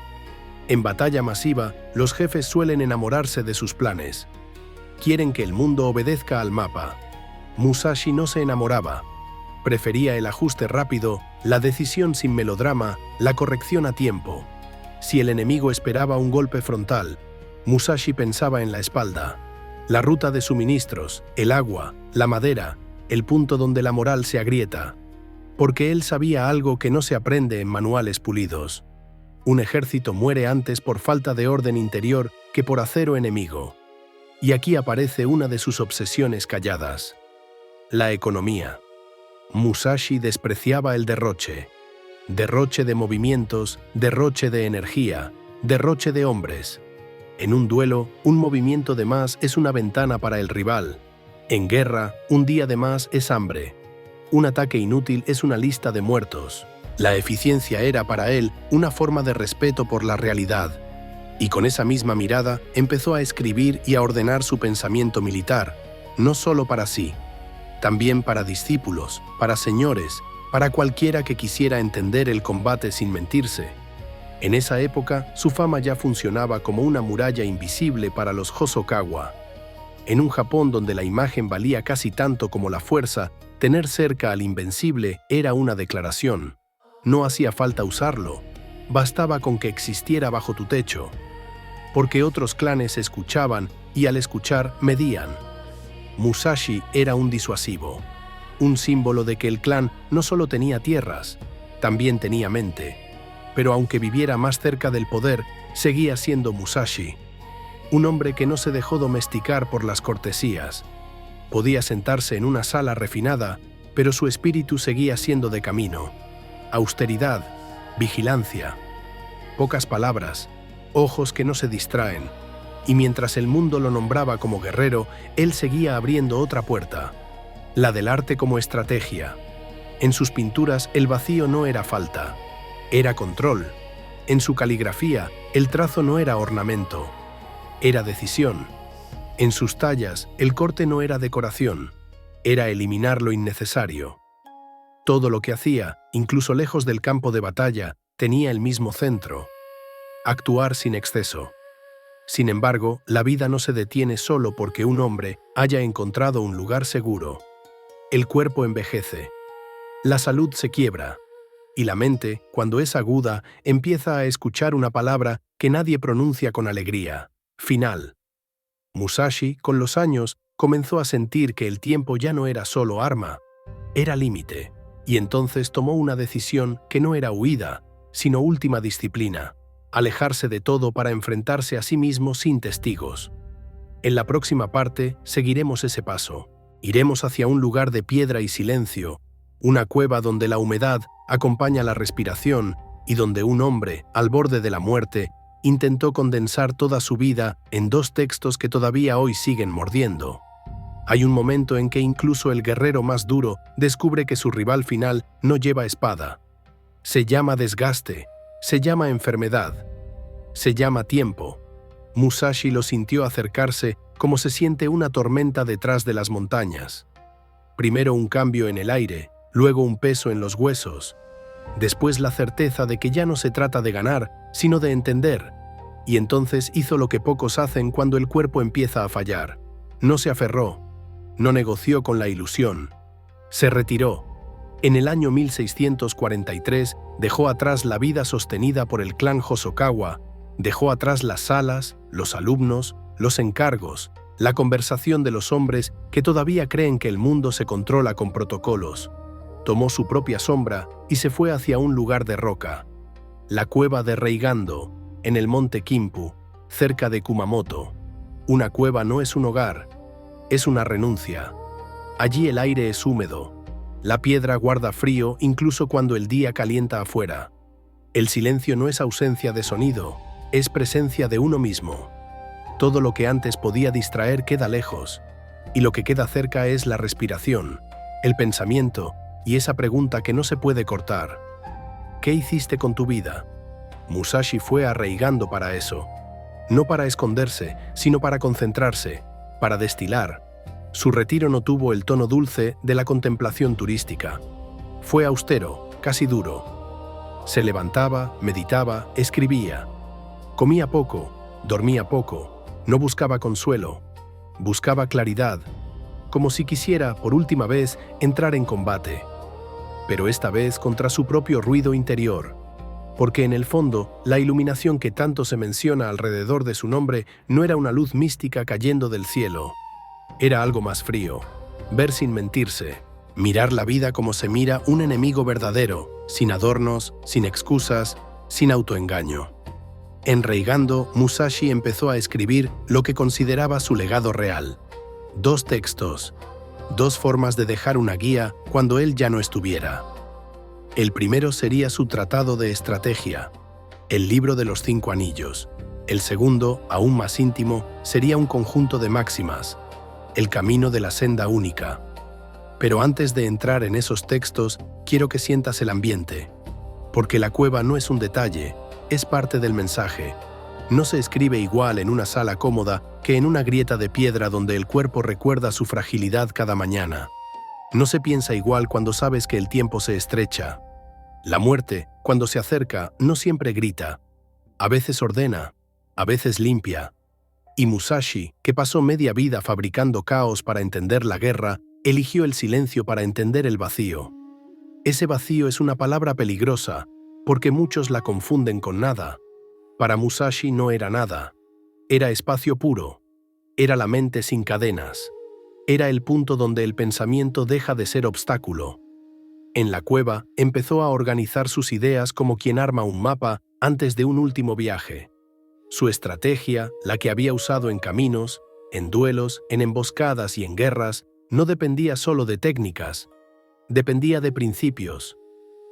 En batalla masiva, los jefes suelen enamorarse de sus planes. Quieren que el mundo obedezca al mapa. Musashi no se enamoraba. Prefería el ajuste rápido, la decisión sin melodrama, la corrección a tiempo. Si el enemigo esperaba un golpe frontal, Musashi pensaba en la espalda. La ruta de suministros, el agua, la madera, el punto donde la moral se agrieta. Porque él sabía algo que no se aprende en manuales pulidos. Un ejército muere antes por falta de orden interior que por acero enemigo. Y aquí aparece una de sus obsesiones calladas: la economía. Musashi despreciaba el derroche. Derroche de movimientos, derroche de energía, derroche de hombres. En un duelo, un movimiento de más es una ventana para el rival. En guerra, un día de más es hambre. Un ataque inútil es una lista de muertos. La eficiencia era para él una forma de respeto por la realidad. Y con esa misma mirada empezó a escribir y a ordenar su pensamiento militar, no solo para sí, también para discípulos, para señores, para cualquiera que quisiera entender el combate sin mentirse. En esa época, su fama ya funcionaba como una muralla invisible para los Hosokawa. En un Japón donde la imagen valía casi tanto como la fuerza, tener cerca al invencible era una declaración. No hacía falta usarlo, bastaba con que existiera bajo tu techo. Porque otros clanes escuchaban y al escuchar medían. Musashi era un disuasivo, un símbolo de que el clan no solo tenía tierras, también tenía mente. Pero aunque viviera más cerca del poder, seguía siendo Musashi. Un hombre que no se dejó domesticar por las cortesías. Podía sentarse en una sala refinada, pero su espíritu seguía siendo de camino. Austeridad, vigilancia, pocas palabras, ojos que no se distraen. Y mientras el mundo lo nombraba como guerrero, él seguía abriendo otra puerta, la del arte como estrategia. En sus pinturas el vacío no era falta, era control. En su caligrafía el trazo no era ornamento, era decisión. En sus tallas el corte no era decoración, era eliminar lo innecesario. Todo lo que hacía, incluso lejos del campo de batalla, tenía el mismo centro: actuar sin exceso. Sin embargo, la vida no se detiene solo porque un hombre haya encontrado un lugar seguro. El cuerpo envejece, la salud se quiebra, y la mente, cuando es aguda, empieza a escuchar una palabra que nadie pronuncia con alegría: final. Musashi, con los años, comenzó a sentir que el tiempo ya no era solo arma, era límite, y entonces tomó una decisión que no era huida, sino última disciplina: alejarse de todo para enfrentarse a sí mismo sin testigos. En la próxima parte seguiremos ese paso. Iremos hacia un lugar de piedra y silencio, una cueva donde la humedad acompaña la respiración y donde un hombre, al borde de la muerte, intentó condensar toda su vida en 2 textos que todavía hoy siguen mordiendo. Hay un momento en que incluso el guerrero más duro descubre que su rival final no lleva espada. Se llama desgaste, se llama enfermedad, se llama tiempo. Musashi lo sintió acercarse como se siente una tormenta detrás de las montañas. Primero un cambio en el aire, luego un peso en los huesos. Después la certeza de que ya no se trata de ganar, sino de entender. Y entonces hizo lo que pocos hacen cuando el cuerpo empieza a fallar. No se aferró, no negoció con la ilusión. Se retiró. En el año 1643 dejó atrás la vida sostenida por el clan Hosokawa, dejó atrás las salas, los alumnos, los encargos, la conversación de los hombres que todavía creen que el mundo se controla con protocolos. Tomó su propia sombra y se fue hacia un lugar de roca, la cueva de Reigando, en el monte Kimpu, cerca de Kumamoto. Una cueva no es un hogar, es una renuncia. Allí el aire es húmedo. La piedra guarda frío incluso cuando el día calienta afuera. El silencio no es ausencia de sonido, es presencia de uno mismo. Todo lo que antes podía distraer queda lejos, y lo que queda cerca es la respiración, el pensamiento y esa pregunta que no se puede cortar. ¿Qué hiciste con tu vida? Musashi fue a Reigando para eso. No para esconderse, sino para concentrarse, para destilar. Su retiro no tuvo el tono dulce de la contemplación turística. Fue austero, casi duro. Se levantaba, meditaba, escribía. Comía poco, dormía poco, no buscaba consuelo, buscaba claridad, como si quisiera, por última vez, entrar en combate. Pero esta vez contra su propio ruido interior, porque en el fondo, la iluminación que tanto se menciona alrededor de su nombre no era una luz mística cayendo del cielo. Era algo más frío, ver sin mentirse, mirar la vida como se mira un enemigo verdadero, sin adornos, sin excusas, sin autoengaño. En Reigando, Musashi empezó a escribir lo que consideraba su legado real. 2 textos, 2 formas de dejar una guía cuando él ya no estuviera. El primero sería su tratado de estrategia, el libro de los 5 anillos. El segundo, aún más íntimo, sería un conjunto de máximas, el camino de la senda única. Pero antes de entrar en esos textos, quiero que sientas el ambiente, porque la cueva no es un detalle, es parte del mensaje. No se escribe igual en una sala cómoda que en una grieta de piedra donde el cuerpo recuerda su fragilidad cada mañana. No se piensa igual cuando sabes que el tiempo se estrecha. La muerte, cuando se acerca, no siempre grita. A veces ordena, a veces limpia. Y Musashi, que pasó media vida fabricando caos para entender la guerra, eligió el silencio para entender el vacío. Ese vacío es una palabra peligrosa, porque muchos la confunden con nada. Para Musashi no era nada. Era espacio puro. Era la mente sin cadenas. Era el punto donde el pensamiento deja de ser obstáculo. En la cueva empezó a organizar sus ideas como quien arma un mapa antes de un último viaje. Su estrategia, la que había usado en caminos, en duelos, en emboscadas y en guerras, no dependía solo de técnicas. Dependía de principios,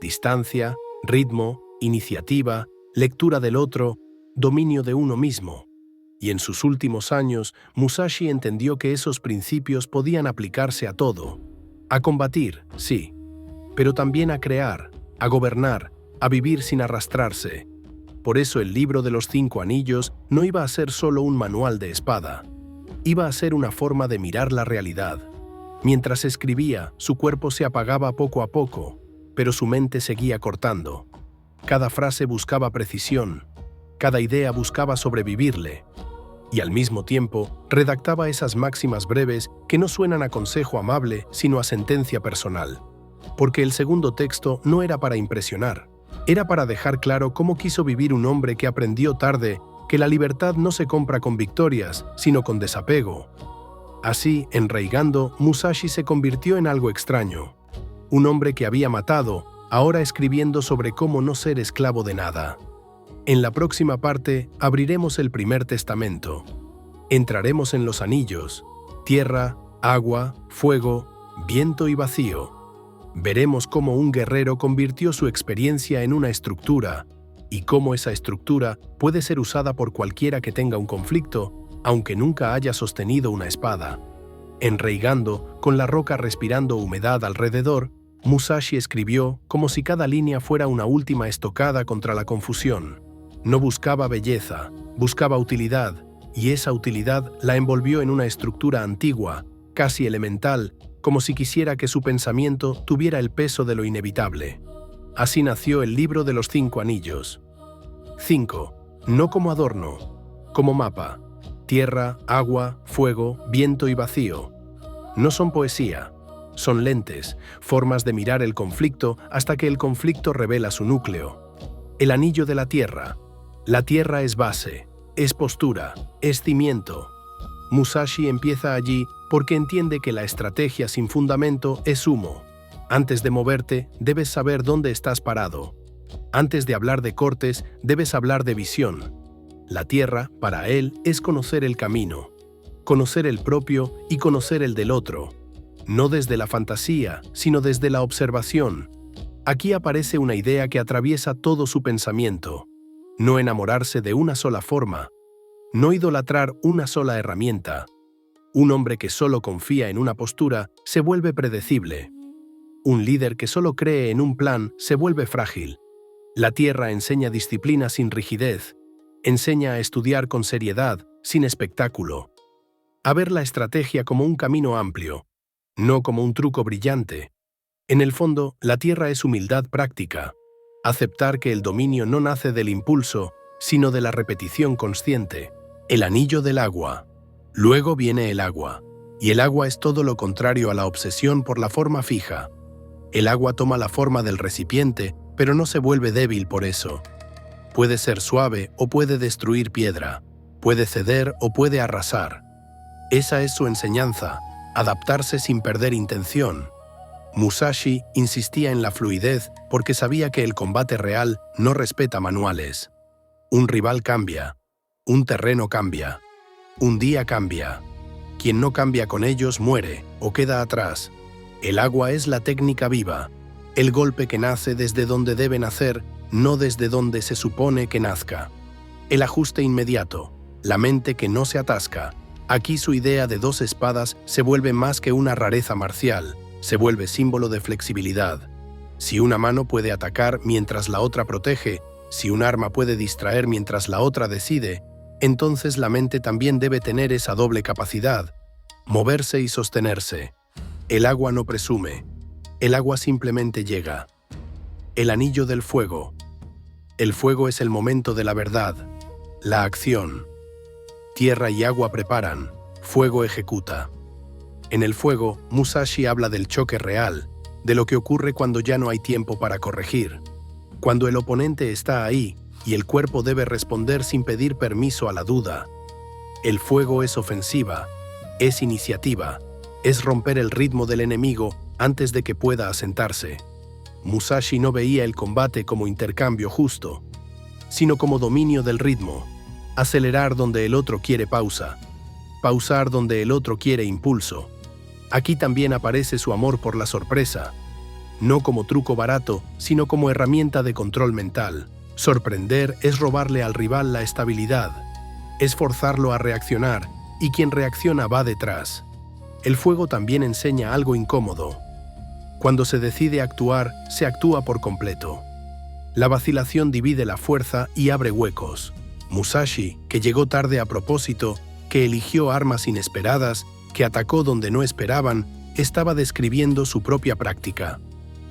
distancia, ritmo, iniciativa, lectura del otro, dominio de uno mismo. Y en sus últimos años, Musashi entendió que esos principios podían aplicarse a todo. A combatir, sí, pero también a crear, a gobernar, a vivir sin arrastrarse. Por eso el libro de los 5 anillos no iba a ser solo un manual de espada. Iba a ser una forma de mirar la realidad. Mientras escribía, su cuerpo se apagaba poco a poco, pero su mente seguía cortando. Cada frase buscaba precisión, cada idea buscaba sobrevivirle. Y al mismo tiempo, redactaba esas máximas breves que no suenan a consejo amable, sino a sentencia personal. Porque el segundo texto no era para impresionar. Era para dejar claro cómo quiso vivir un hombre que aprendió tarde que la libertad no se compra con victorias, sino con desapego. Así, en Reigando, Musashi se convirtió en algo extraño. Un hombre que había matado, ahora escribiendo sobre cómo no ser esclavo de nada. En la próxima parte, abriremos el primer testamento. Entraremos en los anillos, tierra, agua, fuego, viento y vacío. Veremos cómo un guerrero convirtió su experiencia en una estructura y cómo esa estructura puede ser usada por cualquiera que tenga un conflicto, aunque nunca haya sostenido una espada. En Reigando, con la roca respirando humedad alrededor, Musashi escribió como si cada línea fuera una última estocada contra la confusión. No buscaba belleza, buscaba utilidad, y esa utilidad la envolvió en una estructura antigua, casi elemental, como si quisiera que su pensamiento tuviera el peso de lo inevitable. Así nació el libro de los 5 anillos. 5. No como adorno, como mapa. Tierra, agua, fuego, viento y vacío. No son poesía, son lentes, formas de mirar el conflicto hasta que el conflicto revela su núcleo. El anillo de la tierra. La tierra es base, es postura, es cimiento. Musashi empieza allí porque entiende que la estrategia sin fundamento es humo. Antes de moverte, debes saber dónde estás parado. Antes de hablar de cortes, debes hablar de visión. La tierra, para él, es conocer el camino, conocer el propio y conocer el del otro. No desde la fantasía, sino desde la observación. Aquí aparece una idea que atraviesa todo su pensamiento. No enamorarse de una sola forma. No idolatrar una sola herramienta. Un hombre que solo confía en una postura se vuelve predecible. Un líder que solo cree en un plan se vuelve frágil. La tierra enseña disciplina sin rigidez. Enseña a estudiar con seriedad, sin espectáculo. A ver la estrategia como un camino amplio, no como un truco brillante. En el fondo, la tierra es humildad práctica. Aceptar que el dominio no nace del impulso, sino de la repetición consciente. El anillo del agua. Luego viene el agua. Y el agua es todo lo contrario a la obsesión por la forma fija. El agua toma la forma del recipiente, pero no se vuelve débil por eso. Puede ser suave o puede destruir piedra. Puede ceder o puede arrasar. Esa es su enseñanza, adaptarse sin perder intención. Musashi insistía en la fluidez porque sabía que el combate real no respeta manuales. Un rival cambia. Un terreno cambia. Un día cambia. Quien no cambia con ellos muere o queda atrás. El agua es la técnica viva, el golpe que nace desde donde debe nacer, no desde donde se supone que nazca. El ajuste inmediato, la mente que no se atasca. Aquí su idea de 2 espadas se vuelve más que una rareza marcial, se vuelve símbolo de flexibilidad. Si una mano puede atacar mientras la otra protege, si un arma puede distraer mientras la otra decide, entonces la mente también debe tener esa doble capacidad, moverse y sostenerse. El agua no presume, el agua simplemente llega. El anillo del fuego. El fuego es el momento de la verdad, la acción. Tierra y agua preparan, fuego ejecuta. En el fuego, Musashi habla del choque real, de lo que ocurre cuando ya no hay tiempo para corregir. Cuando el oponente está ahí y el cuerpo debe responder sin pedir permiso a la duda. El fuego es ofensiva, es iniciativa, es romper el ritmo del enemigo antes de que pueda asentarse. Musashi no veía el combate como intercambio justo, sino como dominio del ritmo. Acelerar donde el otro quiere pausa, pausar donde el otro quiere impulso. Aquí también aparece su amor por la sorpresa, no como truco barato, sino como herramienta de control mental. Sorprender es robarle al rival la estabilidad, es forzarlo a reaccionar, y quien reacciona va detrás. El fuego también enseña algo incómodo. Cuando se decide actuar, se actúa por completo. La vacilación divide la fuerza y abre huecos. Musashi, que llegó tarde a propósito, que eligió armas inesperadas, que atacó donde no esperaban, estaba describiendo su propia práctica.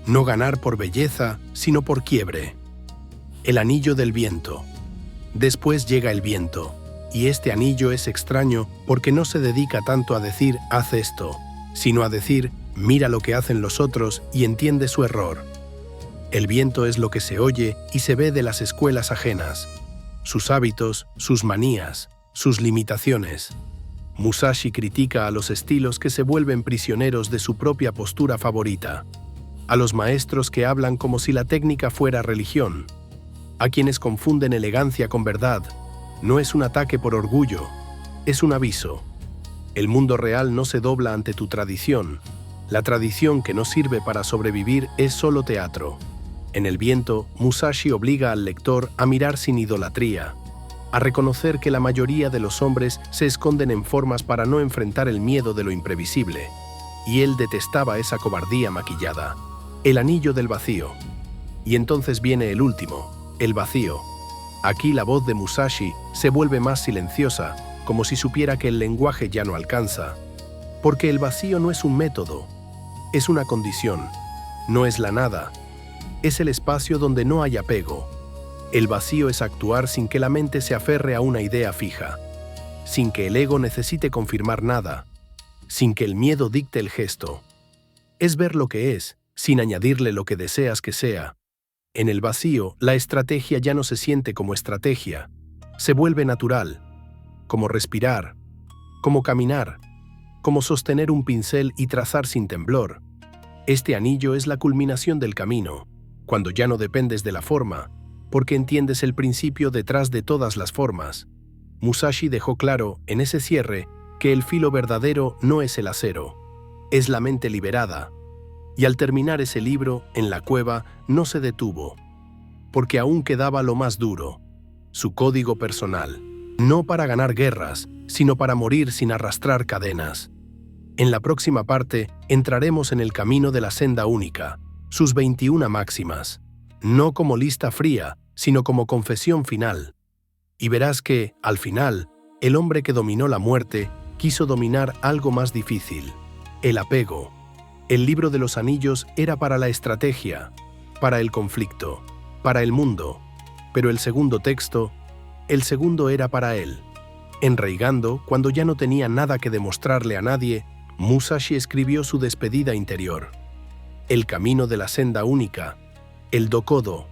No ganar por belleza, sino por quiebre. El anillo del viento. Después llega el viento, y este anillo es extraño porque no se dedica tanto a decir «haz esto», sino a decir «mira lo que hacen los otros y entiende su error». El viento es lo que se oye y se ve de las escuelas ajenas, sus hábitos, sus manías, sus limitaciones. Musashi critica a los estilos que se vuelven prisioneros de su propia postura favorita, a los maestros que hablan como si la técnica fuera religión, a quienes confunden elegancia con verdad. No es un ataque por orgullo, es un aviso. El mundo real no se dobla ante tu tradición. La tradición que no sirve para sobrevivir es solo teatro. En el viento, Musashi obliga al lector a mirar sin idolatría, a reconocer que la mayoría de los hombres se esconden en formas para no enfrentar el miedo de lo imprevisible, y él detestaba esa cobardía maquillada. El anillo del vacío. Y entonces viene el último, el vacío. Aquí la voz de Musashi se vuelve más silenciosa, como si supiera que el lenguaje ya no alcanza. Porque el vacío no es un método, es una condición, no es la nada. Es el espacio donde no hay apego. El vacío es actuar sin que la mente se aferre a una idea fija, sin que el ego necesite confirmar nada, sin que el miedo dicte el gesto. Es ver lo que es, sin añadirle lo que deseas que sea. En el vacío, la estrategia ya no se siente como estrategia, se vuelve natural, como respirar, como caminar, como sostener un pincel y trazar sin temblor. Este anillo es la culminación del camino, cuando ya no dependes de la forma, porque entiendes el principio detrás de todas las formas. Musashi dejó claro, en ese cierre, que el filo verdadero no es el acero, es la mente liberada. Y al terminar ese libro, en la cueva, no se detuvo, porque aún quedaba lo más duro, su código personal, no para ganar guerras, sino para morir sin arrastrar cadenas. En la próxima parte, entraremos en el camino de la senda única, sus 21 máximas, no como lista fría, sino como confesión final. Y verás que, al final, el hombre que dominó la muerte quiso dominar algo más difícil, el apego. El libro de los anillos era para la estrategia, para el conflicto, para el mundo, pero el segundo texto, el segundo era para él. Enraigando, cuando ya no tenía nada que demostrarle a nadie, Musashi escribió su despedida interior. El camino de la senda única, el dokodo.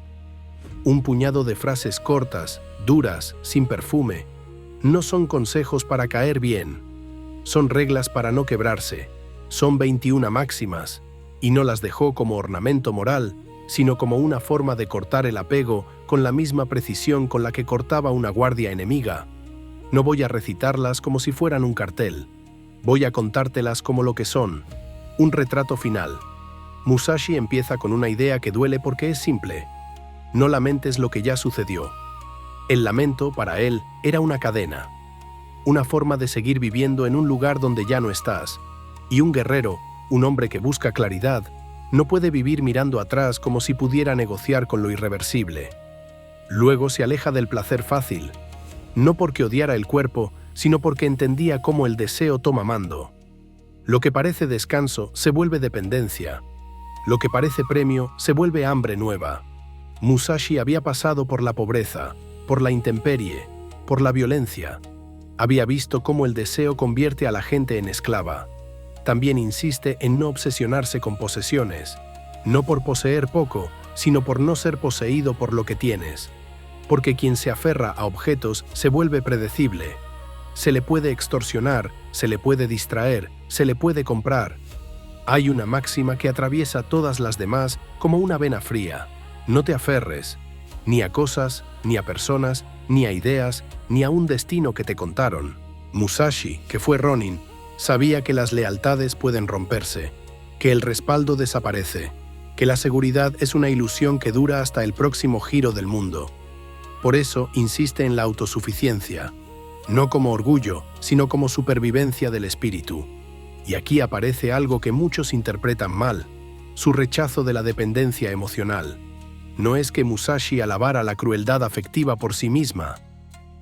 Un puñado de frases cortas, duras, sin perfume. No son consejos para caer bien. Son reglas para no quebrarse. Son 21 máximas, y no las dejó como ornamento moral, sino como una forma de cortar el apego con la misma precisión con la que cortaba una guardia enemiga. No voy a recitarlas como si fueran un cartel. Voy a contártelas como lo que son, un retrato final. Musashi empieza con una idea que duele porque es simple. No lamentes lo que ya sucedió. El lamento, para él, era una cadena, una forma de seguir viviendo en un lugar donde ya no estás. Y un guerrero, un hombre que busca claridad, no puede vivir mirando atrás como si pudiera negociar con lo irreversible. Luego se aleja del placer fácil, no porque odiara el cuerpo, sino porque entendía cómo el deseo toma mando. Lo que parece descanso se vuelve dependencia. Lo que parece premio se vuelve hambre nueva. Musashi había pasado por la pobreza, por la intemperie, por la violencia. Había visto cómo el deseo convierte a la gente en esclava. También insiste en no obsesionarse con posesiones, no por poseer poco, sino por no ser poseído por lo que tienes. Porque quien se aferra a objetos se vuelve predecible. Se le puede extorsionar, se le puede distraer, se le puede comprar. Hay una máxima que atraviesa todas las demás como una vena fría. No te aferres, ni a cosas, ni a personas, ni a ideas, ni a un destino que te contaron. Musashi, que fue Ronin, sabía que las lealtades pueden romperse, que el respaldo desaparece, que la seguridad es una ilusión que dura hasta el próximo giro del mundo. Por eso insiste en la autosuficiencia, no como orgullo, sino como supervivencia del espíritu. Y aquí aparece algo que muchos interpretan mal, su rechazo de la dependencia emocional. No es que Musashi alabara la crueldad afectiva por sí misma,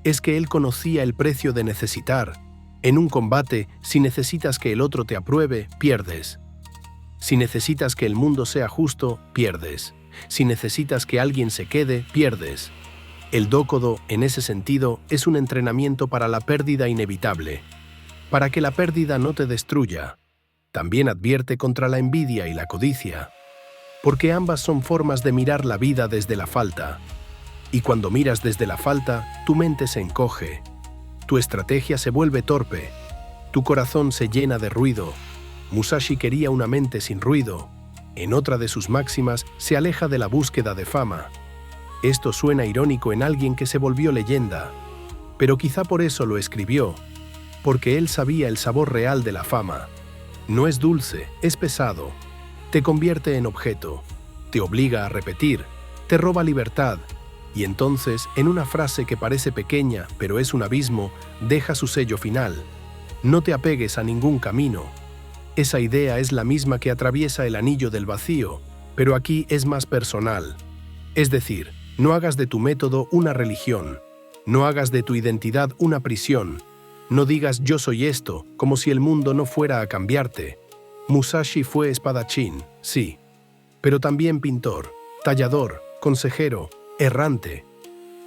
es que él conocía el precio de necesitar. En un combate, si necesitas que el otro te apruebe, pierdes. Si necesitas que el mundo sea justo, pierdes. Si necesitas que alguien se quede, pierdes. El dokodo, en ese sentido, es un entrenamiento para la pérdida inevitable, para que la pérdida no te destruya. También advierte contra la envidia y la codicia, porque ambas son formas de mirar la vida desde la falta. Y cuando miras desde la falta, tu mente se encoge. Tu estrategia se vuelve torpe, tu corazón se llena de ruido. Musashi quería una mente sin ruido. En otra de sus máximas, se aleja de la búsqueda de fama. Esto suena irónico en alguien que se volvió leyenda, pero quizá por eso lo escribió, porque él sabía el sabor real de la fama. No es dulce, es pesado. Te convierte en objeto, te obliga a repetir, te roba libertad. Y entonces, en una frase que parece pequeña, pero es un abismo, deja su sello final. No te apegues a ningún camino. Esa idea es la misma que atraviesa el anillo del vacío, pero aquí es más personal. Es decir, no hagas de tu método una religión, no hagas de tu identidad una prisión, no digas yo soy esto, como si el mundo no fuera a cambiarte. Musashi fue espadachín, sí, pero también pintor, tallador, consejero, errante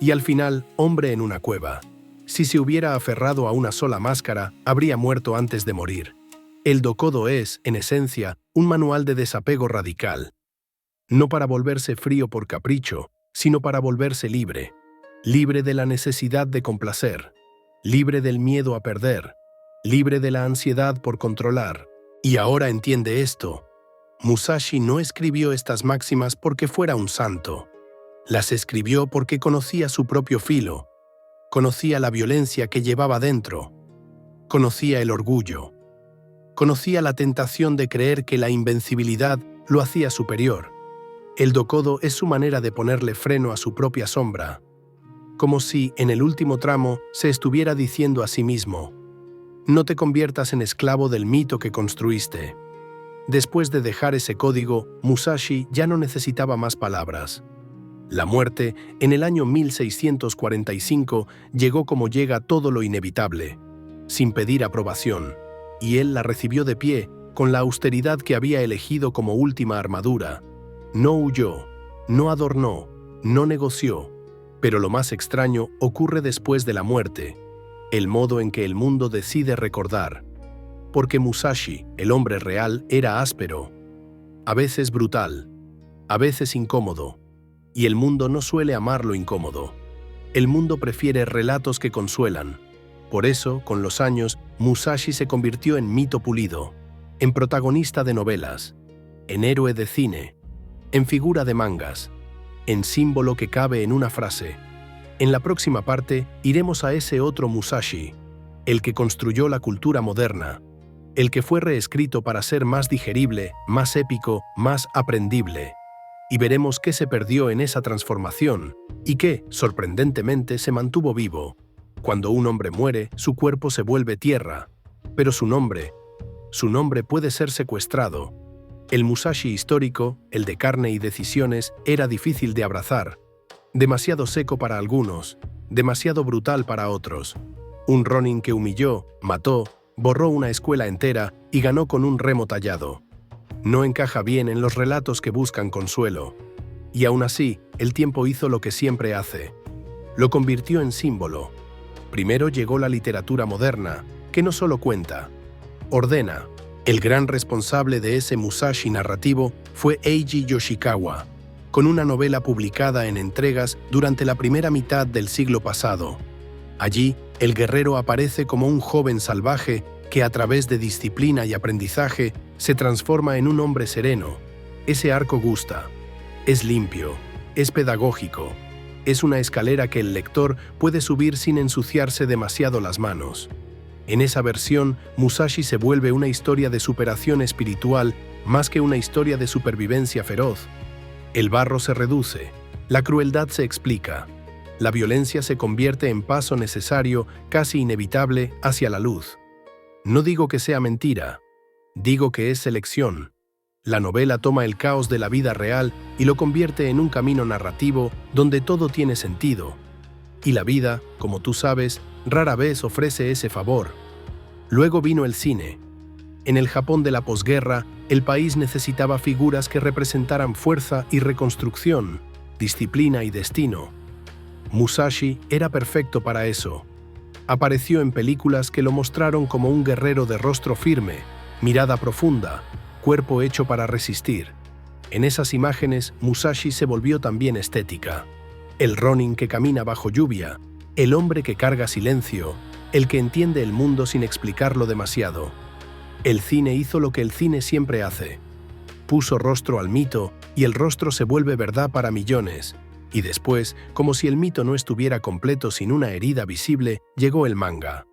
y al final hombre en una cueva. Si se hubiera aferrado a una sola máscara, habría muerto antes de morir. El Dokodo es, en esencia, un manual de desapego radical. No para volverse frío por capricho, sino para volverse libre. Libre de la necesidad de complacer. Libre del miedo a perder. Libre de la ansiedad por controlar. Y ahora entiende esto. Musashi no escribió estas máximas porque fuera un santo. Las escribió porque conocía su propio filo. Conocía la violencia que llevaba dentro. Conocía el orgullo. Conocía la tentación de creer que la invencibilidad lo hacía superior. El Dokodo es su manera de ponerle freno a su propia sombra. Como si, en el último tramo, se estuviera diciendo a sí mismo: no te conviertas en esclavo del mito que construiste. Después de dejar ese código, Musashi ya no necesitaba más palabras. La muerte, en el año 1645, llegó como llega todo lo inevitable, sin pedir aprobación, y él la recibió de pie, con la austeridad que había elegido como última armadura. No huyó, no adornó, no negoció, pero lo más extraño ocurre después de la muerte, el modo en que el mundo decide recordar. Porque Musashi, el hombre real, era áspero, a veces brutal, a veces incómodo, y el mundo no suele amar lo incómodo. El mundo prefiere relatos que consuelan. Por eso, con los años, Musashi se convirtió en mito pulido, en protagonista de novelas, en héroe de cine, en figura de mangas, en símbolo que cabe en una frase. En la próxima parte iremos a ese otro Musashi, el que construyó la cultura moderna, el que fue reescrito para ser más digerible, más épico, más aprendible. Y veremos qué se perdió en esa transformación y qué, sorprendentemente, se mantuvo vivo. Cuando un hombre muere, su cuerpo se vuelve tierra, pero su nombre puede ser secuestrado. El Musashi histórico, el de carne y decisiones, era difícil de abrazar. Demasiado seco para algunos, demasiado brutal para otros. Un Ronin que humilló, mató, borró una escuela entera y ganó con un remo tallado. No encaja bien en los relatos que buscan consuelo. Y aún así, el tiempo hizo lo que siempre hace. Lo convirtió en símbolo. Primero llegó la literatura moderna, que no solo cuenta, ordena. El gran responsable de ese Musashi narrativo fue Eiji Yoshikawa, con una novela publicada en entregas durante la primera mitad del siglo pasado. Allí, el guerrero aparece como un joven salvaje que a través de disciplina y aprendizaje se transforma en un hombre sereno. Ese arco gusta. Es limpio, es pedagógico, es una escalera que el lector puede subir sin ensuciarse demasiado las manos. En esa versión, Musashi se vuelve una historia de superación espiritual más que una historia de supervivencia feroz. El barro se reduce, la crueldad se explica, la violencia se convierte en paso necesario, casi inevitable, hacia la luz. No digo que sea mentira, digo que es selección. La novela toma el caos de la vida real y lo convierte en un camino narrativo donde todo tiene sentido. Y la vida, como tú sabes, rara vez ofrece ese favor. Luego vino el cine. En el Japón de la posguerra, el país necesitaba figuras que representaran fuerza y reconstrucción, disciplina y destino. Musashi era perfecto para eso. Apareció en películas que lo mostraron como un guerrero de rostro firme, mirada profunda, cuerpo hecho para resistir. En esas imágenes, Musashi se volvió también estética. El Ronin que camina bajo lluvia, el hombre que carga silencio, el que entiende el mundo sin explicarlo demasiado. El cine hizo lo que el cine siempre hace. Puso rostro al mito y el rostro se vuelve verdad para millones. Y después, como si el mito no estuviera completo sin una herida visible, llegó el manga.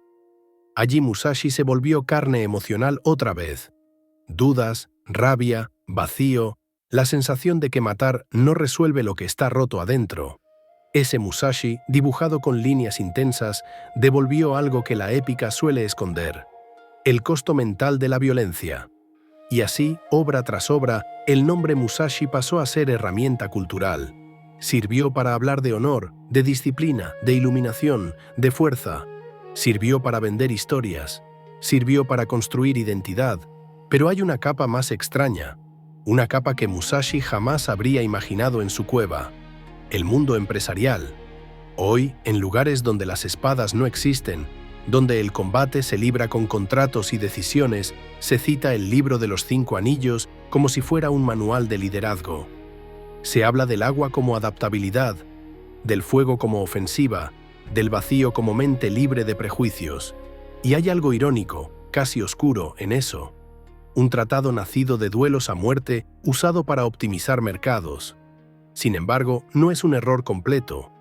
Allí Musashi se volvió carne emocional otra vez. Dudas, rabia, vacío, la sensación de que matar no resuelve lo que está roto adentro. Ese Musashi, dibujado con líneas intensas, devolvió algo que la épica suele esconder: el costo mental de la violencia. Y así, obra tras obra, el nombre Musashi pasó a ser herramienta cultural. Sirvió para hablar de honor, de disciplina, de iluminación, de fuerza. Sirvió para vender historias. Sirvió para construir identidad. Pero hay una capa más extraña, una capa que Musashi jamás habría imaginado en su cueva: el mundo empresarial. Hoy, en lugares donde las espadas no existen, donde el combate se libra con contratos y decisiones, se cita el libro de los 5 anillos como si fuera un manual de liderazgo. Se habla del agua como adaptabilidad, del fuego como ofensiva, del vacío como mente libre de prejuicios. Y hay algo irónico, casi oscuro, en eso. Un tratado nacido de duelos a muerte usado para optimizar mercados. Sin embargo, no es un error completo,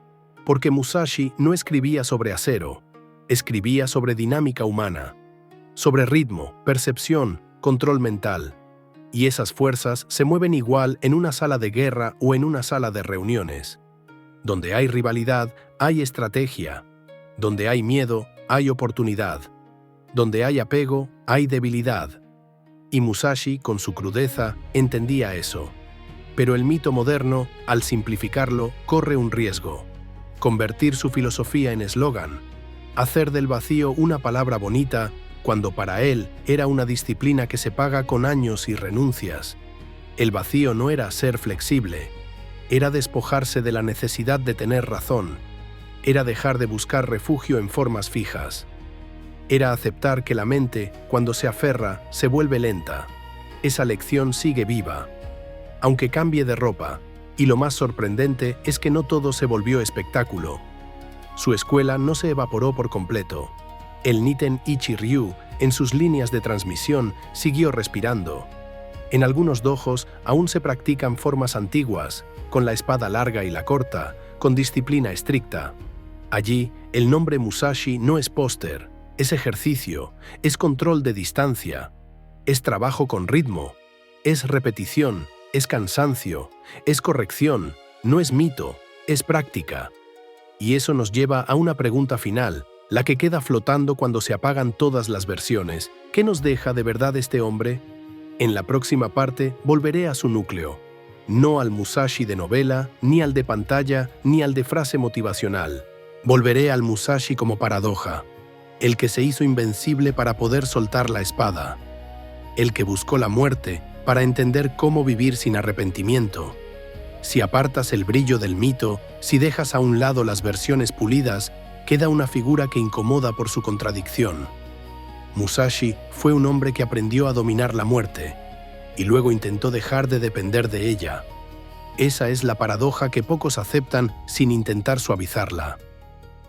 porque Musashi no escribía sobre acero, escribía sobre dinámica humana, sobre ritmo, percepción, control mental. Y esas fuerzas se mueven igual en una sala de guerra o en una sala de reuniones. Donde hay rivalidad, hay estrategia. Donde hay miedo, hay oportunidad. Donde hay apego, hay debilidad. Y Musashi, con su crudeza, entendía eso. Pero el mito moderno, al simplificarlo, corre un riesgo: convertir su filosofía en eslogan, hacer del vacío una palabra bonita, cuando para él era una disciplina que se paga con años y renuncias. El vacío no era ser flexible, era despojarse de la necesidad de tener razón, era dejar de buscar refugio en formas fijas. Era aceptar que la mente, cuando se aferra, se vuelve lenta. Esa lección sigue viva, aunque cambie de ropa, y lo más sorprendente es que no todo se volvió espectáculo. Su escuela no se evaporó por completo. El Niten Ichi-ryu, en sus líneas de transmisión, siguió respirando. En algunos dojos aún se practican formas antiguas, con la espada larga y la corta, con disciplina estricta. Allí, el nombre Musashi no es póster, es ejercicio, es control de distancia, es trabajo con ritmo, es repetición, es cansancio, es corrección, no es mito, es práctica. Y eso nos lleva a una pregunta final, la que queda flotando cuando se apagan todas las versiones. ¿Qué nos deja de verdad este hombre? En la próxima parte volveré a su núcleo. No al Musashi de novela, ni al de pantalla, ni al de frase motivacional. Volveré al Musashi como paradoja, el que se hizo invencible para poder soltar la espada, el que buscó la muerte para entender cómo vivir sin arrepentimiento. Si apartas el brillo del mito, si dejas a un lado las versiones pulidas, queda una figura que incomoda por su contradicción. Musashi fue un hombre que aprendió a dominar la muerte y luego intentó dejar de depender de ella. Esa es la paradoja que pocos aceptan sin intentar suavizarla.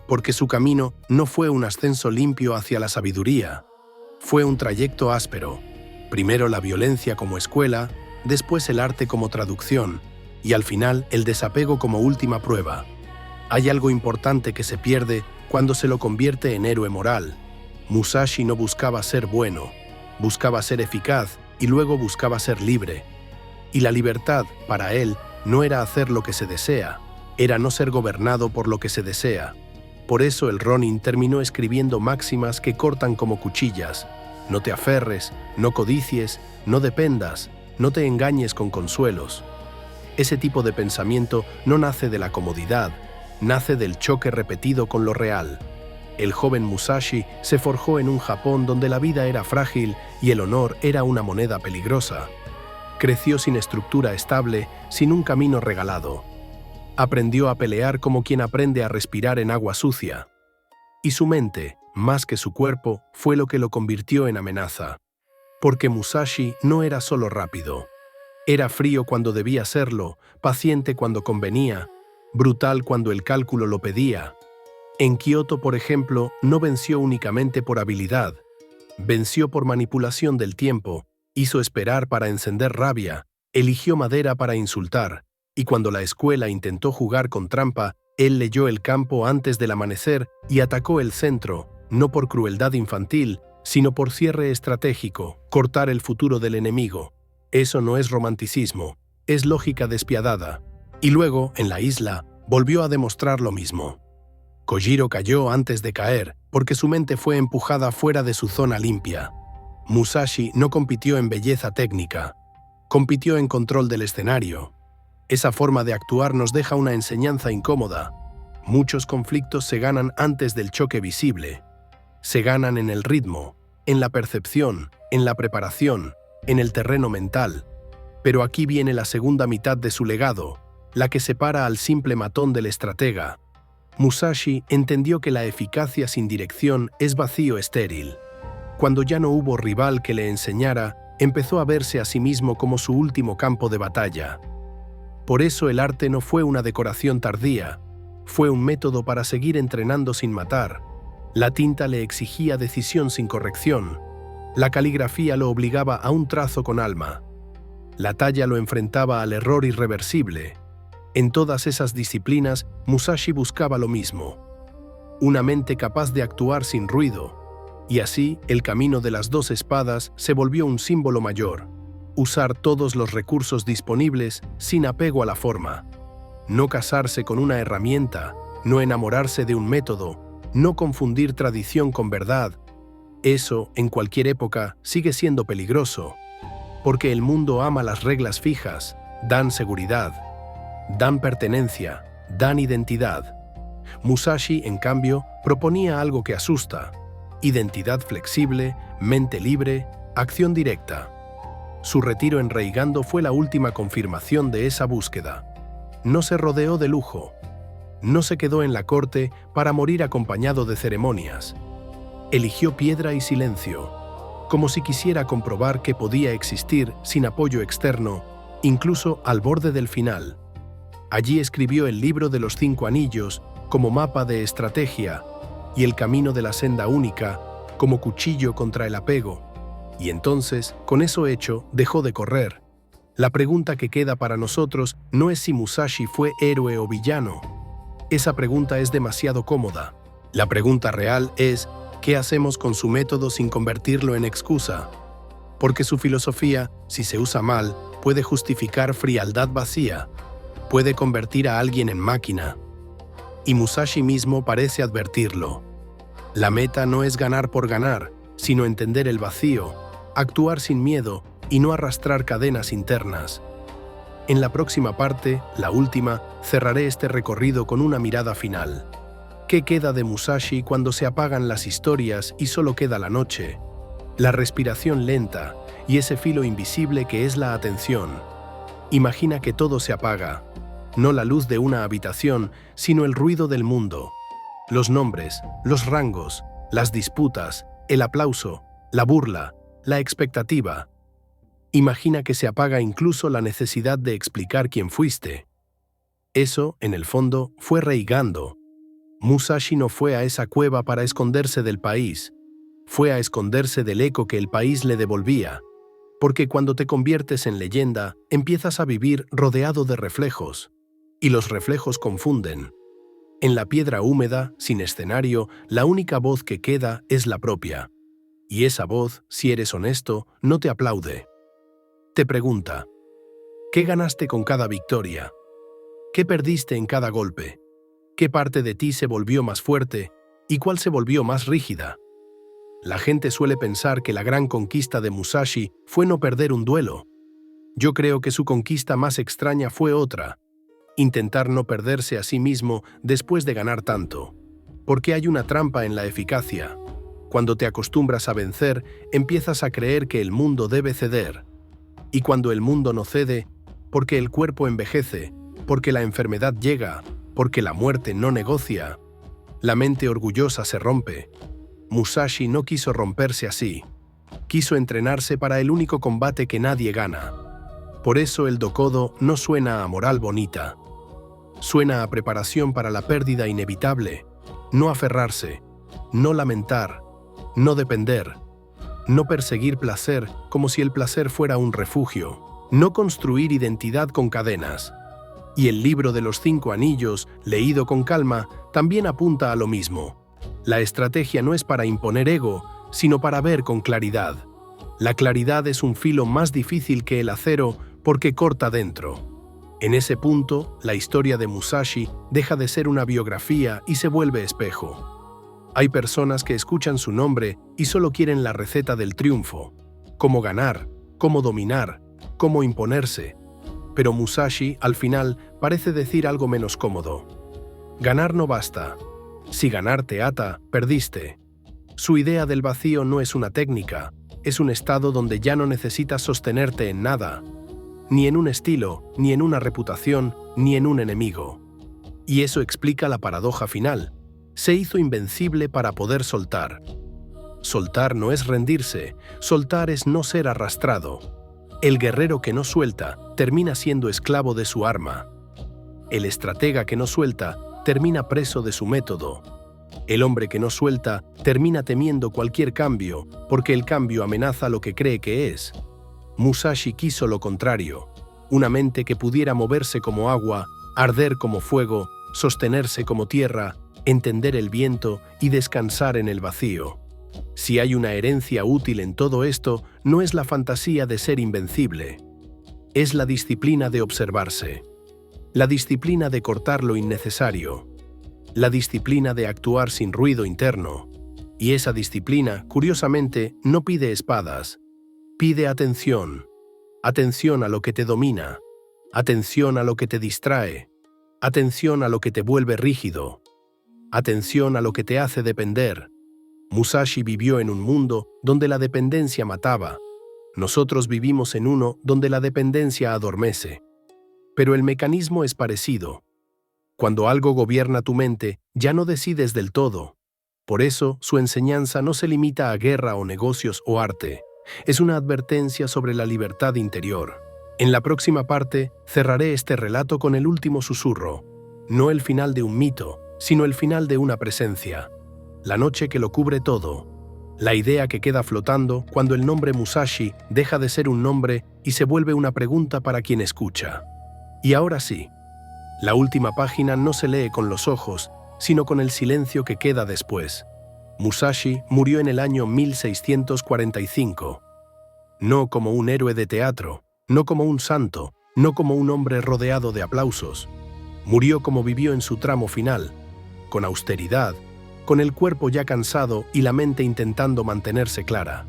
Porque su camino no fue un ascenso limpio hacia la sabiduría, fue un trayecto áspero. Primero la violencia como escuela, después el arte como traducción, y al final el desapego como última prueba. Hay algo importante que se pierde cuando se lo convierte en héroe moral. Musashi no buscaba ser bueno, buscaba ser eficaz y luego buscaba ser libre. Y la libertad, para él, no era hacer lo que se desea, era no ser gobernado por lo que se desea. Por eso el Ronin terminó escribiendo máximas que cortan como cuchillas. No te aferres, no codicies, no dependas, no te engañes con consuelos. Ese tipo de pensamiento no nace de la comodidad, nace del choque repetido con lo real. El joven Musashi se forjó en un Japón donde la vida era frágil y el honor era una moneda peligrosa. Creció sin estructura estable, sin un camino regalado. Aprendió a pelear como quien aprende a respirar en agua sucia. Y su mente, más que su cuerpo, fue lo que lo convirtió en amenaza. Porque Musashi no era solo rápido. Era frío cuando debía serlo, paciente cuando convenía, brutal cuando el cálculo lo pedía. En Kioto, por ejemplo, no venció únicamente por habilidad. Venció por manipulación del tiempo, hizo esperar para encender rabia, eligió madera para insultar, y cuando la escuela intentó jugar con trampa, él leyó el campo antes del amanecer y atacó el centro, no por crueldad infantil, sino por cierre estratégico, cortar el futuro del enemigo. Eso no es romanticismo, es lógica despiadada. Y luego, en la isla, volvió a demostrar lo mismo. Kojiro cayó antes de caer, porque su mente fue empujada fuera de su zona limpia. Musashi no compitió en belleza técnica, compitió en control del escenario. Esa forma de actuar nos deja una enseñanza incómoda. Muchos conflictos se ganan antes del choque visible. Se ganan en el ritmo, en la percepción, en la preparación, en el terreno mental. Pero aquí viene la segunda mitad de su legado, la que separa al simple matón del estratega. Musashi entendió que la eficacia sin dirección es vacío estéril. Cuando ya no hubo rival que le enseñara, empezó a verse a sí mismo como su último campo de batalla. Por eso el arte no fue una decoración tardía, fue un método para seguir entrenando sin matar. La tinta le exigía decisión sin corrección. La caligrafía lo obligaba a un trazo con alma. La talla lo enfrentaba al error irreversible. En todas esas disciplinas, Musashi buscaba lo mismo: una mente capaz de actuar sin ruido. Y así, el camino de las dos espadas se volvió un símbolo mayor: usar todos los recursos disponibles sin apego a la forma. No casarse con una herramienta, no enamorarse de un método, no confundir tradición con verdad. Eso, en cualquier época, sigue siendo peligroso, porque el mundo ama las reglas fijas, dan seguridad, dan pertenencia, dan identidad. Musashi, en cambio, proponía algo que asusta: identidad flexible, mente libre, acción directa. Su retiro en Reigando fue la última confirmación de esa búsqueda. No se rodeó de lujo. No se quedó en la corte para morir acompañado de ceremonias. Eligió piedra y silencio, como si quisiera comprobar que podía existir sin apoyo externo, incluso al borde del final. Allí escribió el libro de los 5 anillos como mapa de estrategia y el camino de la senda única como cuchillo contra el apego. Y entonces, con eso hecho, dejó de correr. La pregunta que queda para nosotros no es si Musashi fue héroe o villano. Esa pregunta es demasiado cómoda. La pregunta real es: ¿qué hacemos con su método sin convertirlo en excusa? Porque su filosofía, si se usa mal, puede justificar frialdad vacía, puede convertir a alguien en máquina. Y Musashi mismo parece advertirlo. La meta no es ganar por ganar, sino entender el vacío, actuar sin miedo y no arrastrar cadenas internas. En la próxima parte, la última, cerraré este recorrido con una mirada final. ¿Qué queda de Musashi cuando se apagan las historias y solo queda la noche? La respiración lenta y ese filo invisible que es la atención. Imagina que todo se apaga. No la luz de una habitación, sino el ruido del mundo. Los nombres, los rangos, las disputas, el aplauso, la burla, la expectativa. Imagina que se apaga incluso la necesidad de explicar quién fuiste. Eso, en el fondo, fue Reigando. Musashi no fue a esa cueva para esconderse del país. Fue a esconderse del eco que el país le devolvía. Porque cuando te conviertes en leyenda, empiezas a vivir rodeado de reflejos. Y los reflejos confunden. En la piedra húmeda, sin escenario, la única voz que queda es la propia. Y esa voz, si eres honesto, no te aplaude. Te pregunta: ¿qué ganaste con cada victoria? ¿Qué perdiste en cada golpe? ¿Qué parte de ti se volvió más fuerte y cuál se volvió más rígida? La gente suele pensar que la gran conquista de Musashi fue no perder un duelo. Yo creo que su conquista más extraña fue otra: intentar no perderse a sí mismo después de ganar tanto. Porque hay una trampa en la eficacia. Cuando te acostumbras a vencer, empiezas a creer que el mundo debe ceder. Y cuando el mundo no cede, porque el cuerpo envejece, porque la enfermedad llega, porque la muerte no negocia, la mente orgullosa se rompe. Musashi no quiso romperse así. Quiso entrenarse para el único combate que nadie gana. Por eso el dokodo no suena a moral bonita. Suena a preparación para la pérdida inevitable. No aferrarse, no lamentar, no depender, no perseguir placer como si el placer fuera un refugio, no construir identidad con cadenas. Y el libro de los 5 anillos, leído con calma, también apunta a lo mismo. La estrategia no es para imponer ego, sino para ver con claridad. La claridad es un filo más difícil que el acero porque corta dentro. En ese punto, la historia de Musashi deja de ser una biografía y se vuelve espejo. Hay personas que escuchan su nombre y solo quieren la receta del triunfo: cómo ganar, cómo dominar, cómo imponerse. Pero Musashi, al final, parece decir algo menos cómodo. Ganar no basta. Si ganar te ata, perdiste. Su idea del vacío no es una técnica, es un estado donde ya no necesitas sostenerte en nada, ni en un estilo, ni en una reputación, ni en un enemigo. Y eso explica la paradoja final. Se hizo invencible para poder soltar. Soltar no es rendirse, soltar es no ser arrastrado. El guerrero que no suelta termina siendo esclavo de su arma. El estratega que no suelta termina preso de su método. El hombre que no suelta termina temiendo cualquier cambio, porque el cambio amenaza lo que cree que es. Musashi quiso lo contrario, una mente que pudiera moverse como agua, arder como fuego, sostenerse como tierra, entender el viento y descansar en el vacío. Si hay una herencia útil en todo esto, no es la fantasía de ser invencible. Es la disciplina de observarse. La disciplina de cortar lo innecesario. La disciplina de actuar sin ruido interno. Y esa disciplina, curiosamente, no pide espadas. Pide atención. Atención a lo que te domina. Atención a lo que te distrae. Atención a lo que te vuelve rígido. Atención a lo que te hace depender. Musashi vivió en un mundo donde la dependencia mataba. Nosotros vivimos en uno donde la dependencia adormece. Pero el mecanismo es parecido. Cuando algo gobierna tu mente, ya no decides del todo. Por eso, su enseñanza no se limita a guerra o negocios o arte. Es una advertencia sobre la libertad interior. En la próxima parte, cerraré este relato con el último susurro. No el final de un mito, sino el final de una presencia. La noche que lo cubre todo. La idea que queda flotando cuando el nombre Musashi deja de ser un nombre y se vuelve una pregunta para quien escucha. Y ahora sí, la última página no se lee con los ojos, sino con el silencio que queda después. Musashi murió en el año 1645. No como un héroe de teatro, no como un santo, no como un hombre rodeado de aplausos. Murió como vivió en su tramo final, con austeridad, con el cuerpo ya cansado y la mente intentando mantenerse clara.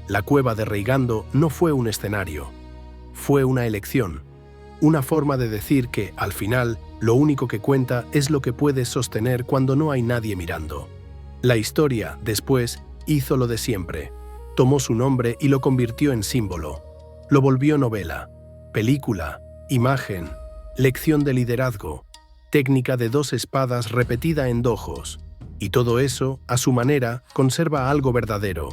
La cueva de Reigando no fue un escenario, fue una elección, una forma de decir que, al final, lo único que cuenta es lo que puedes sostener cuando no hay nadie mirando. La historia, después, hizo lo de siempre. Tomó su nombre y lo convirtió en símbolo. Lo volvió novela, película, imagen, lección de liderazgo, técnica de 2 espadas repetida en dojos. Y todo eso, a su manera, conserva algo verdadero.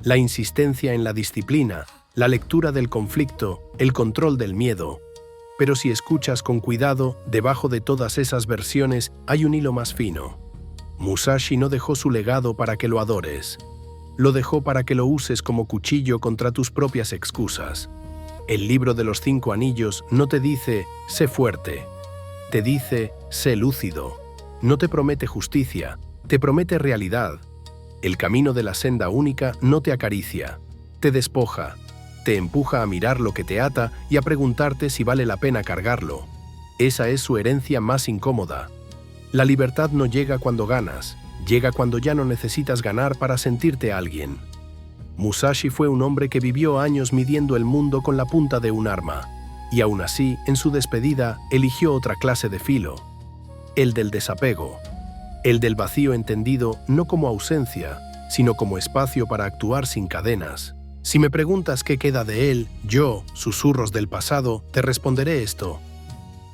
La insistencia en la disciplina, la lectura del conflicto, el control del miedo. Pero si escuchas con cuidado, debajo de todas esas versiones hay un hilo más fino. Musashi no dejó su legado para que lo adores. Lo dejó para que lo uses como cuchillo contra tus propias excusas. El libro de los 5 anillos no te dice, sé fuerte. Te dice, sé lúcido. No te promete justicia, te promete realidad. El camino de la senda única no te acaricia, te despoja, te empuja a mirar lo que te ata y a preguntarte si vale la pena cargarlo. Esa es su herencia más incómoda. La libertad no llega cuando ganas, llega cuando ya no necesitas ganar para sentirte alguien. Musashi fue un hombre que vivió años midiendo el mundo con la punta de un arma, y aún así, en su despedida, eligió otra clase de filo, el del desapego, el del vacío entendido no como ausencia, sino como espacio para actuar sin cadenas. Si me preguntas qué queda de él, yo, susurros del pasado, te responderé esto.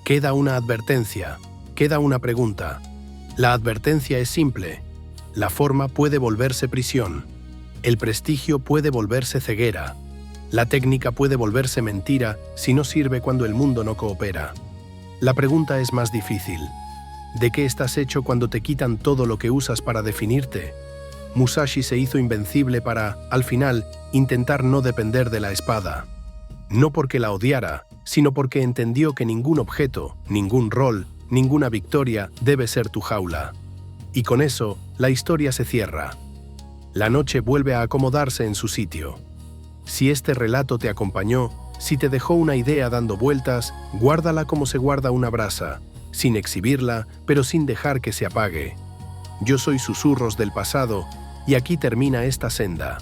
Queda una advertencia, queda una pregunta. La advertencia es simple. La forma puede volverse prisión. El prestigio puede volverse ceguera. La técnica puede volverse mentira si no sirve cuando el mundo no coopera. La pregunta es más difícil. ¿De qué estás hecho cuando te quitan todo lo que usas para definirte? Musashi se hizo invencible para, al final, intentar no depender de la espada. No porque la odiara, sino porque entendió que ningún objeto, ningún rol, ninguna victoria debe ser tu jaula. Y con eso, la historia se cierra. La noche vuelve a acomodarse en su sitio. Si este relato te acompañó, si te dejó una idea dando vueltas, guárdala como se guarda una brasa, sin exhibirla, pero sin dejar que se apague. Yo soy Susurros del Pasado, y aquí termina esta senda.